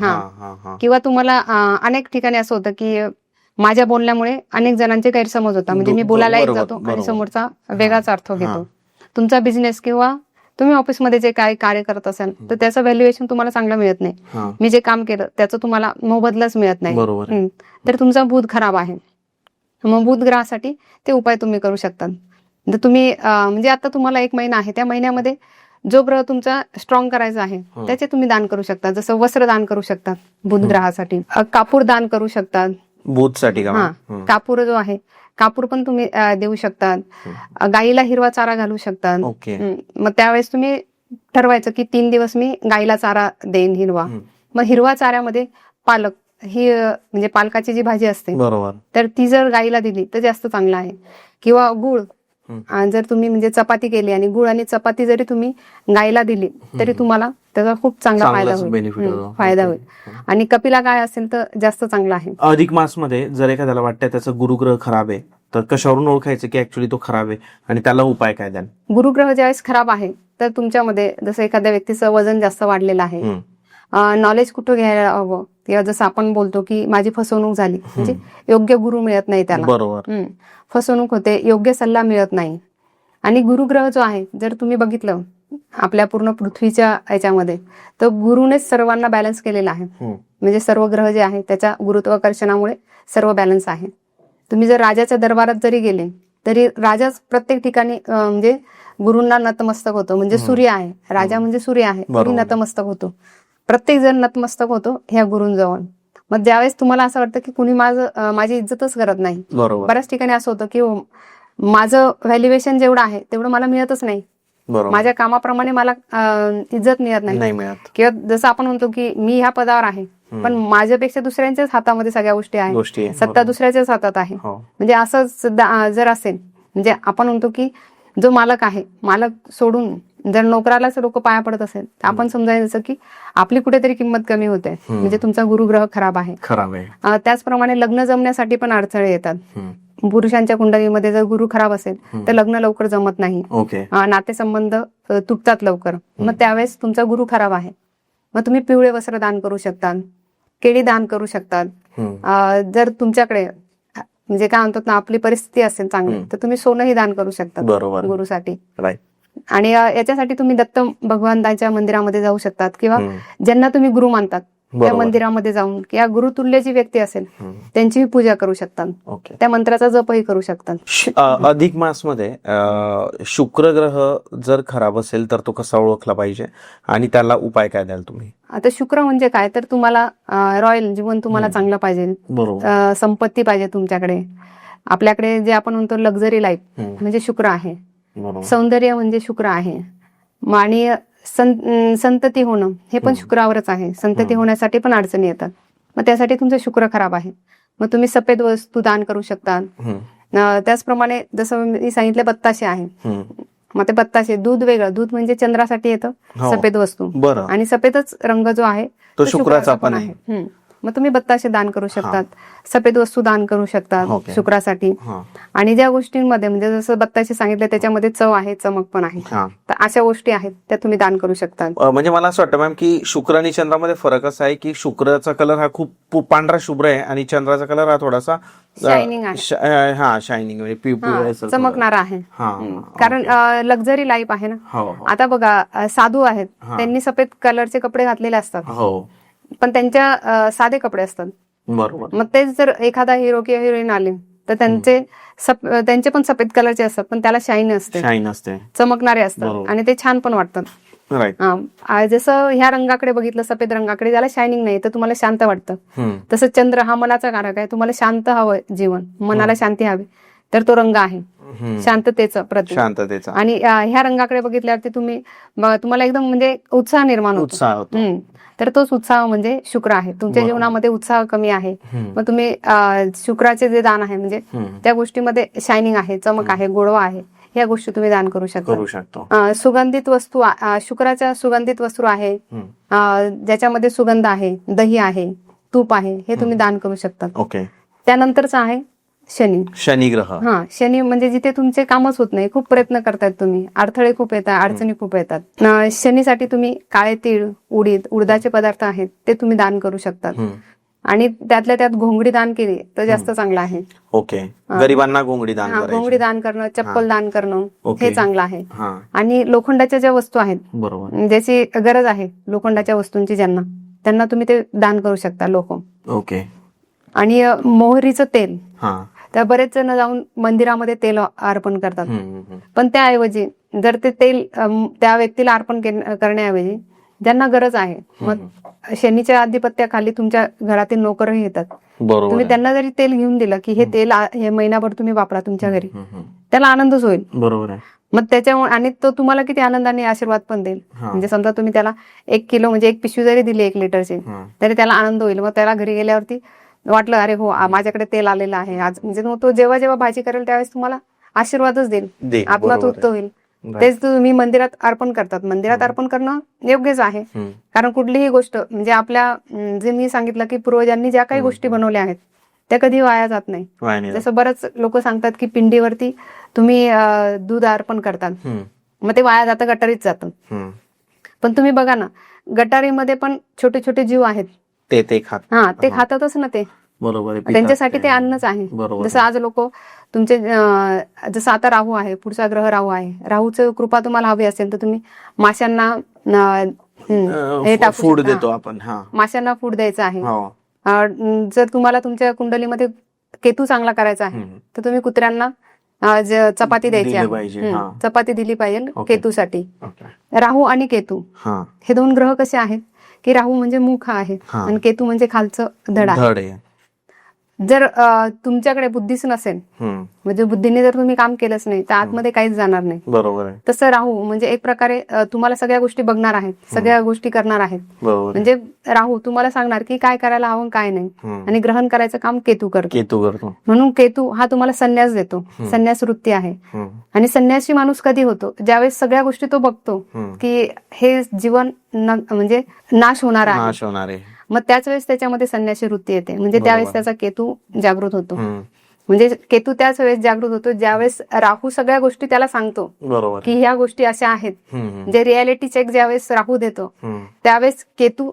किंवा तुम्हाला अनेक ठिकाणी असं होतं की माझ्या बोलण्यामुळे अनेक जणांचे गैरसमज होता, म्हणजे मी बोलायला एक जातो आणि समोरचा वेगळाच अर्थ घेतो. तुमचा बिझनेस किंवा तुम्ही ऑफिसमध्ये जे काय कार्य करत असाल तर त्याचं व्हॅल्युएशन तुम्हाला चांगलं मिळत नाही. मी जे काम केलं त्याचं तुम्हाला मोबदलाच मिळत नाही, तर तुमचा बुध खराब आहे. मग बुध ग्रहासाठी ते उपाय तुम्ही करू शकता. जर तुम्ही म्हणजे आता तुम्हाला 1 महिना आहे, त्या महिन्यामध्ये जो ग्रह तुमचा स्ट्रॉंग करायचा आहे त्याचे तुम्ही दान करू शकता. जसं वस्त्र दान करू शकतात बुध ग्रहासाठी, कापूर दान करू शकतात बुधसाठी. कापूर जो आहे कापूर पण तुम्ही देऊ शकतात. गाईला हिरवा चारा घालू शकतात. मग त्यावेळेस तुम्ही ठरवायचं की 3 दिवस मी गाईला चारा देईन हिरवा. मग हिरवा चाऱ्यामध्ये पालक ही म्हणजे पालकाची जी भाजी असते तर ती जर गाईला दिली तर जास्त चांगला आहे. किंवा गुळ जर तुम्ही म्हणजे चपाती केली आणि गुळ आणि चपाती जरी तुम्ही गाईला दिली तरी तुम्हाला त्याचा खूप चांगला फायदा होईल. आणि कपिला गाय असेल तर जास्त चांगला आहे. अधिक मास मध्ये जर एखाद्याला वाटतं त्याचा गुरुग्रह खराब आहे तर कशावरून ओळखायचं की ऍक्च्युली तो खराब आहे आणि त्याला उपाय काय द्याल? गुरुग्रह ज्यावेळेस खराब आहे तर तुमच्यामध्ये जसं एखाद्या व्यक्तीचं वजन जास्त वाढलेलं आहे, नॉलेज कुठं घ्यायला हवं, किंवा जसं आपण बोलतो की माझी फसवणूक झाली, म्हणजे योग्य गुरु मिळत नाही त्याला, फसवणूक होते, योग्य सल्ला मिळत नाही. आणि गुरुग्रह जो आहे जर तुम्ही बघितलं आपल्या पूर्ण पृथ्वीच्या ह्याच्यामध्ये तर गुरुनेच सर्वांना बॅलन्स केलेला आहे. म्हणजे सर्व ग्रह जे आहे त्याच्या गुरुत्वाकर्षणामुळे सर्व बॅलन्स आहे. तुम्ही जर राजाच्या दरबारात जरी गेले तरी राजाच प्रत्येक ठिकाणी म्हणजे गुरूंना नतमस्तक होतो. म्हणजे सूर्य आहे, राजा म्हणजे सूर्य आहे, गुरु नतमस्तक होतो. प्रत्येक जण नतमस्तक होतो ह्या गुरूंजवळ. मग ज्यावेळेस तुम्हाला असं वाटतं की कुणी माझी इज्जतच करत नाही, बऱ्याच ठिकाणी असं होतं की माझं व्हॅल्युएशन जेवढं आहे तेवढं मला मिळतच नाही, माझ्या कामाप्रमाणे मला इज्जत मिळत नाही. किंवा जसं आपण म्हणतो की मी ह्या पदावर आहे पण माझ्यापेक्षा दुसऱ्यांच्याच हातामध्ये सगळ्या गोष्टी आहेत, सत्ता दुसऱ्याच्याच हातात आहे. म्हणजे असं जर असेल, म्हणजे आपण म्हणतो की जो मालक आहे, मालक सोडून जर नोकरालाच लोक पाया पडत असेल तर आपण समजायचं की आपली कुठेतरी किंमत कमी होते, म्हणजे तुमचा गुरुग्रह खराब आहे. त्याचप्रमाणे लग्न जमण्यासाठी पण अडचणी येतात. पुरुषांच्या कुंडलीमध्ये जर गुरु खराब असेल तर लग्न लवकर जमत नाही, नातेसंबंध तुटतात लवकर. मग त्यावेळेस तुमचा गुरु खराब आहे. मग तुम्ही पिवळे वस्त्र दान करू शकतात, केळी दान करू शकतात. जर तुमच्याकडे म्हणजे काय म्हणतात ना आपली परिस्थिती असेल चांगली तर तुम्ही सोनंही दान करू शकता गुरुसाठी. आणि याच्यासाठी तुम्ही दत्त भगवंताच्या मंदिरामध्ये जाऊ शकतात, किंवा ज्यांना तुम्ही गुरु मानतात त्या मंदिरामध्ये जाऊन या गुरुतुल्य जी व्यक्ती असेल त्यांचीही पूजा करू शकतात. ओके. त्या मंत्राचा जपही करू शकतात. अधिक मास मध्ये शुक्र ग्रह जर खराब असेल तर तो कसा ओळखला पाहिजे आणि त्याला उपाय काय द्याल तुम्ही? आता शुक्र म्हणजे काय तर तुम्हाला रॉयल जीवन तुम्हाला चांगलं पाहिजे, बरोबर. संपत्ती पाहिजे तुमच्याकडे. आपल्याकडे जे आपण म्हणतो लक्झरी लाईफ म्हणजे शुक्र आहे, सौंदर्य म्हणजे शुक्र आहे, आणि संतती होणं हे पण शुक्रावरच आहे. संतती होण्यासाठी पण अडचणी येतात, मग त्यासाठी तुमचं शुक्र खराब आहे. मग तुम्ही सफेद वस्तू दान करू शकता. त्याचप्रमाणे जसं मी सांगितलं बत्ताशे आहे, मग ते बत्ताशे दूध वेगळं, दूध म्हणजे चंद्रासाठी येतं, सफेद वस्तू, आणि सफेदच रंग जो आहे तो शुक्राचा पण आहे. मग तुम्ही बत्ताशे दान करू शकतात, सफेद वस्तू दान करू शकतात शुक्रासाठी. आणि ज्या गोष्टींमध्ये म्हणजे जसं बत्ताशे सांगितलं त्याच्यामध्ये चव आहे, चमक पण आहे, तर अशा गोष्टी आहेत त्या तुम्ही दान करू शकता. म्हणजे मला असं वाटतं मॅम की शुक्र आणि चंद्रामध्ये फरक असा आहे की शुक्राचा कलर हा खूप पांढरा शुभ्र आहे आणि चंद्राचा कलर हा थोडासा शायनिंग आहे, हा शायनिंग म्हणजे चमकणारा आहे, कारण लक्झरी लाईफ आहे ना. आता बघा साधू आहेत, त्यांनी सफेद कलरचे कपडे घातलेले असतात, पण त्यांच्या साधे कपडे असतात. बरोबर. मग तेच जर एखादा हिरो किंवा हिरोईन आले तर त्यांचे पण सफेद कलरचे असतात, पण त्याला शाईन असते, चमकणारे असतात आणि ते छान पण वाटतात. जसं ह्या रंगाकडे बघितलं, सफेद रंगाकडे, त्याला शायनिंग नाही तर तुम्हाला शांत वाटतं. तसं चंद्र हा मनाचा कारक आहे, तुम्हाला शांत हवं जीवन, मनाला शांती हवी, तर तो रंग आहे शांततेचं प्रतीक. आणि ह्या रंगाकडे बघितल्यावरती तुम्हाला एकदम म्हणजे उत्साह निर्माण होतो. तर तोच उत्साह म्हणजे शुक्र आहे. तुमच्या जीवनामध्ये उत्साह कमी आहे, मग तुम्ही शुक्राचे जे दान आहे म्हणजे त्या गोष्टीमध्ये शायनिंग आहे, चमक आहे, गोडवा आहे, ह्या गोष्टी तुम्ही दान करू शकता. सुगंधित वस्तू, शुक्राच्या सुगंधित वस्तू आहे ज्याच्यामध्ये सुगंध आहे, दही आहे, तूप आहे, हे तुम्ही दान करू शकता. त्यानंतरच आहे शनी ग्रह. शनी म्हणजे जिथे तुमचे कामच होत नाही, खूप प्रयत्न करतायत तुम्ही, अडथळे खूप येतात, अडचणी खूप येतात. शनीसाठी तुम्ही काळे तीळ, उडदाचे पदार्थ आहेत ते तुम्ही दान करू शकतात. आणि त्यातल्या त्यात घोंगडी दान केली तर जास्त चांगलं आहे. गरिबांना घोंगडी दान करणं, चप्पल दान करणं हे चांगलं आहे. आणि लोखंडाच्या ज्या वस्तू आहेत, ज्याची गरज आहे लोखंडाच्या वस्तूंची, त्यांना तुम्ही ते दान करू शकता लोक. आणि मोहरीचं तेल, तर बरेच जण जाऊन मंदिरामध्ये तेल अर्पण करतात, पण त्याऐवजी जर ते तेल त्या व्यक्तीला अर्पण करण्याऐवजी ज्यांना गरज आहे, मग शनीच्या आधिपत्याखाली तुमच्या घरातील नोकरही येतात, तुम्ही त्यांना जरी तेल घेऊन दिलं की हे तेल हे महिनाभर तुम्ही वापरा तुमच्या घरी, त्याला आनंदच होईल. मग त्याच्यामुळे, आणि तो तुम्हाला किती आनंदाने आशीर्वाद पण देईल. म्हणजे समजा तुम्ही त्याला 1 किलो म्हणजे 1 पिशवी जरी दिली 1 लिटरची, तरी त्याला आनंद होईल. मग त्याला घरी गेल्यावरती वाटलं अरे हो माझ्याकडे तेल आलेलं आहे आज, म्हणजे मग तो जेव्हा जेव्हा भाजी करेल त्यावेळेस तुम्हाला आशीर्वादच देईल, आत्मा तृप्त होईल. तेच तुम्ही मंदिरात अर्पण करतात. मंदिरात अर्पण करणं योग्यच आहे, कारण कुठलीही गोष्ट म्हणजे आपल्या जे मी सांगितलं की पूर्वजांनी ज्या काही गोष्टी बनवल्या आहेत त्या कधी वाया जात नाही. जसं बरंच लोक सांगतात की पिंडीवरती तुम्ही दूध अर्पण करतात, मग ते वाया जातं, गटारीत जातं. पण तुम्ही बघा ना, गटारीमध्ये पण छोटे छोटे जीव आहेत, ते खातातच ना, ते त्यांच्यासाठी ते अन्नच आहे. जसं आज लोक तुमचे, जसं आता राहू आहे, पुढचा ग्रह राहू आहे, राहूचं कृपा तुम्हाला हवी असेल तर तुम्ही माशांना फूड देतो आपण, माशांना फूड द्यायचं आहे. जर तुम्हाला तुमच्या कुंडलीमध्ये केतू चांगला करायचा आहे तर तुम्ही कुत्र्यांना चपाती द्यायची आहे, चपाती दिली पाहिजे केतूसाठी. राहू आणि केतू हे 2 ग्रह कसे आहेत की राहू म्हणजे मुख आहे आणि केतू म्हणजे खालचं धड आहे. जर तुमच्याकडे बुद्धीच नसेल, म्हणजे बुद्धीने जर तुम्ही काम केलंच नाही तर आतमध्ये काहीच जाणार नाही. बरोबर आहे. तसं राहू म्हणजे एक प्रकारे तुम्हाला सगळ्या गोष्टी बघणार आहेत, सगळ्या गोष्टी करणार आहेत. म्हणजे राहू तुम्हाला सांगणार की काय करायला हवं काय नाही, आणि ग्रहण करायचं काम केतू करतो. म्हणून केतू हा तुम्हाला संन्यास देतो, संन्यास वृत्ती आहे. आणि संन्यासी माणूस कधी होतो, ज्यावेळेस सगळ्या गोष्टी तो बघतो की हे जीवन म्हणजे नाश होणार आहे, मग त्याच वेळेस त्याच्यामध्ये संन्यासी वृत्ती येते. म्हणजे त्यावेळेस त्याचा केतू जागृत होतो. म्हणजे केतू त्याच वेळेस जागृत होतो ज्यावेळेस राहू सगळ्या गोष्टी त्याला सांगतो की ह्या गोष्टी अशा आहेत. जे रियालिटी चेक ज्यावेळेस राहू देतो त्यावेळेस केतू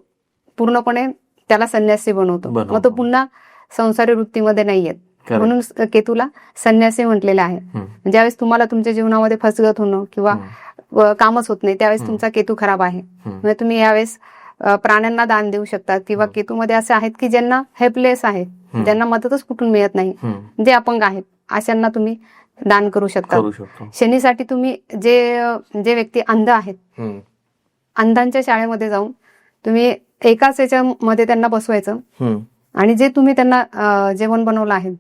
पूर्णपणे त्याला संन्यासी बनवतो, मग तो पुन्हा संसारी वृत्तीमध्ये नाही येत. म्हणून केतूला संन्यासी म्हटलेलं आहे. ज्यावेळेस तुम्हाला तुमच्या जीवनामध्ये फसगत होणं किंवा कामच होत नाही त्यावेळेस तुमचा केतू खराब आहे. म्हणजे तुम्ही यावेळेस प्राण्यांना दान देऊ शकतात किंवा केतूमध्ये असे आहेत की ज्यांना हेल्पलेस आहे, ज्यांना मदतच कुठून मिळत नाही, जे अपंग आहेत, अशांना तुम्ही दान करू शकता. करू शकतो. शनीसाठी तुम्ही जे व्यक्ती अंध आहेत, अंधांच्या शाळेमध्ये जाऊन तुम्ही एकाच याच्यामध्ये त्यांना बसवायचं आणि जे तुम्ही त्यांना जेवण बनवलं आहे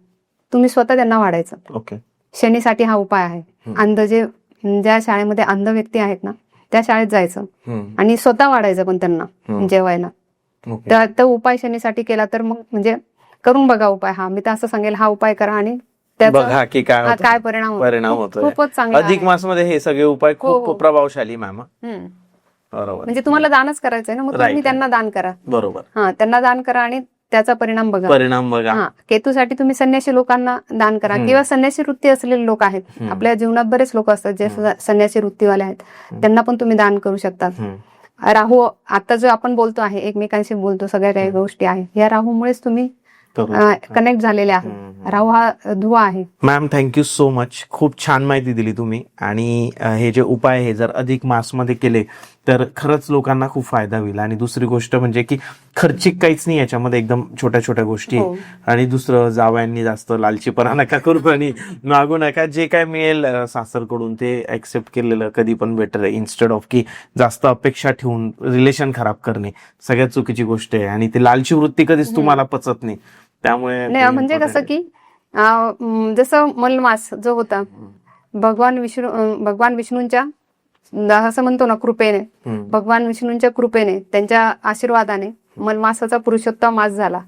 तुम्ही स्वतः त्यांना वाढायचं. ओके. शनीसाठी हा उपाय आहे. अंध ज्या शाळेमध्ये अंध व्यक्ती आहेत ना त्या शाळेत जायचं आणि स्वतः वाढायचं पण त्यांना जेवायला. तर उपाय शनीसाठी केला तर मग म्हणजे करून बघा उपाय हा. मी तर असं सांगेल हा उपाय करा आणि बघा की काय परिणाम होतो. खूपच चांगला. अधिक मास मध्ये हे सगळे उपाय खूप प्रभावशाली मॅम. बरोबर. म्हणजे तुम्हाला दानच करायचंय ना, मग तुम्ही त्यांना दान करा. बरोबर. त्यांना दान करा आणि त्याचा परिणाम बघा. केतूसाठी तुम्ही संन्यासी लोकांना दान करा किंवा संन्यासी वृत्ती असलेले लोक आहेत. आपल्या जीवनात बरेच लोक असतात जे संन्यासी वृत्तीवाले आहेत, त्यांना पण तुम्ही दान करू शकतात. राहू आता जो आपण बोलतो आहे, एकमेकांशी बोलतो, सगळ्या काही गोष्टी आहे, या राहूमुळेच तुम्ही कनेक्ट झालेले आहे. राहू हा धुवा आहे. Ma'am thank you so much. खूप छान माहिती दिली तुम्ही. आणि हे जे उपाय हे जर अधिक मास मध्ये केले तर खरंच लोकांना खूप फायदा होईल. आणि दुसरी गोष्ट म्हणजे की खर्चिक काहीच नाही याच्यामध्ये, एकदम छोट्या छोट्या गोष्टी. आणि दुसरं, जावयांनी जास्त लालचीपणा नका करू आणि मागू नका. जे काय मिळेल सासरकडून ते ऍक्सेप्ट केलेलं कधी पण बेटर आहे, इन्स्टेड ऑफ की जास्त अपेक्षा ठेवून रिलेशन खराब करणे. सगळ्यात चुकीची गोष्ट आहे. आणि ती लालची वृत्ती कधीच तुम्हाला पचत नाही. त्यामुळे म्हणजे कसं की जसं मलमास जो होता भगवान विष्णूंच्या असं म्हणतो ना कृपेने, भगवान विष्णूंच्या कृपेने, त्यांच्या आशीर्वादाने मलमासाचा पुरुषोत्तम मास झाला.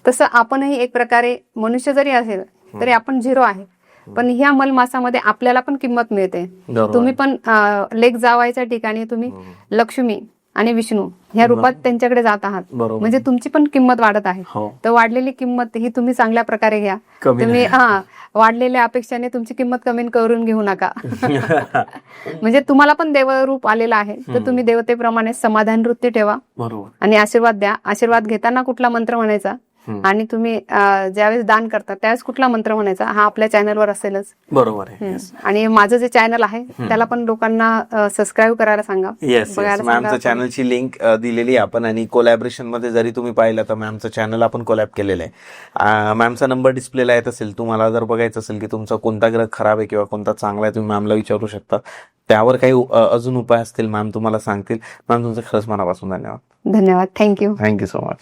तसं आपणही एक प्रकारे मनुष्य जरी असेल तरी आपण 0 आहे, पण ह्या मलमासामध्ये आपल्याला पण किंमत मिळते. तुम्ही पण लेक जावायच्या ठिकाणी तुम्ही लक्ष्मी आणि विष्णू ह्या रूपात त्यांच्याकडे जात आहात, म्हणजे तुमची पण किंमत वाढत आहे. तर वाढलेली किंमत ही तुम्ही चांगल्या प्रकारे घ्या. तुम्ही वाढलेल्या अपेक्षाने तुमची किंमत कमी करून घेऊ नका. म्हणजे तुम्हाला पण देवरूप आलेला आहे, तर तुम्ही देवतेप्रमाणे समाधान वृत्ती ठेवा आणि आशीर्वाद द्या. आशीर्वाद घेताना कुठला मंत्र म्हणायचा आणि तुम्ही ज्यावेळेस दान करता त्यावेळेस कुठला मंत्र म्हणायचा हा आपल्या चॅनलवर असेलच. बरोबर आहे. आणि माझं जे चॅनल आहे त्याला पण लोकांना सबस्क्राईब करायला सांगा. येस, मॅमचं चॅनलची लिंक दिलेली आपण. आणि कोलॅबरेशन मध्ये जरी तुम्ही पाहिलं तर मॅमचं चॅनल आपण कोलॅब केलेलं आहे. मॅमचा नंबर डिस्प्लेला येत असेल. तुम्हाला जर बघायचं असेल की तुमचा कोणता ग्रह खराब आहे किंवा कोणता चांगला आहे, तुम्ही मॅमला विचारू शकता. त्यावर काही अजून उपाय असतील मॅम तुम्हाला सांगतील. मॅम तुमचं खरंच मनापासून धन्यवाद. धन्यवाद. थँक्यू. Thank you so much.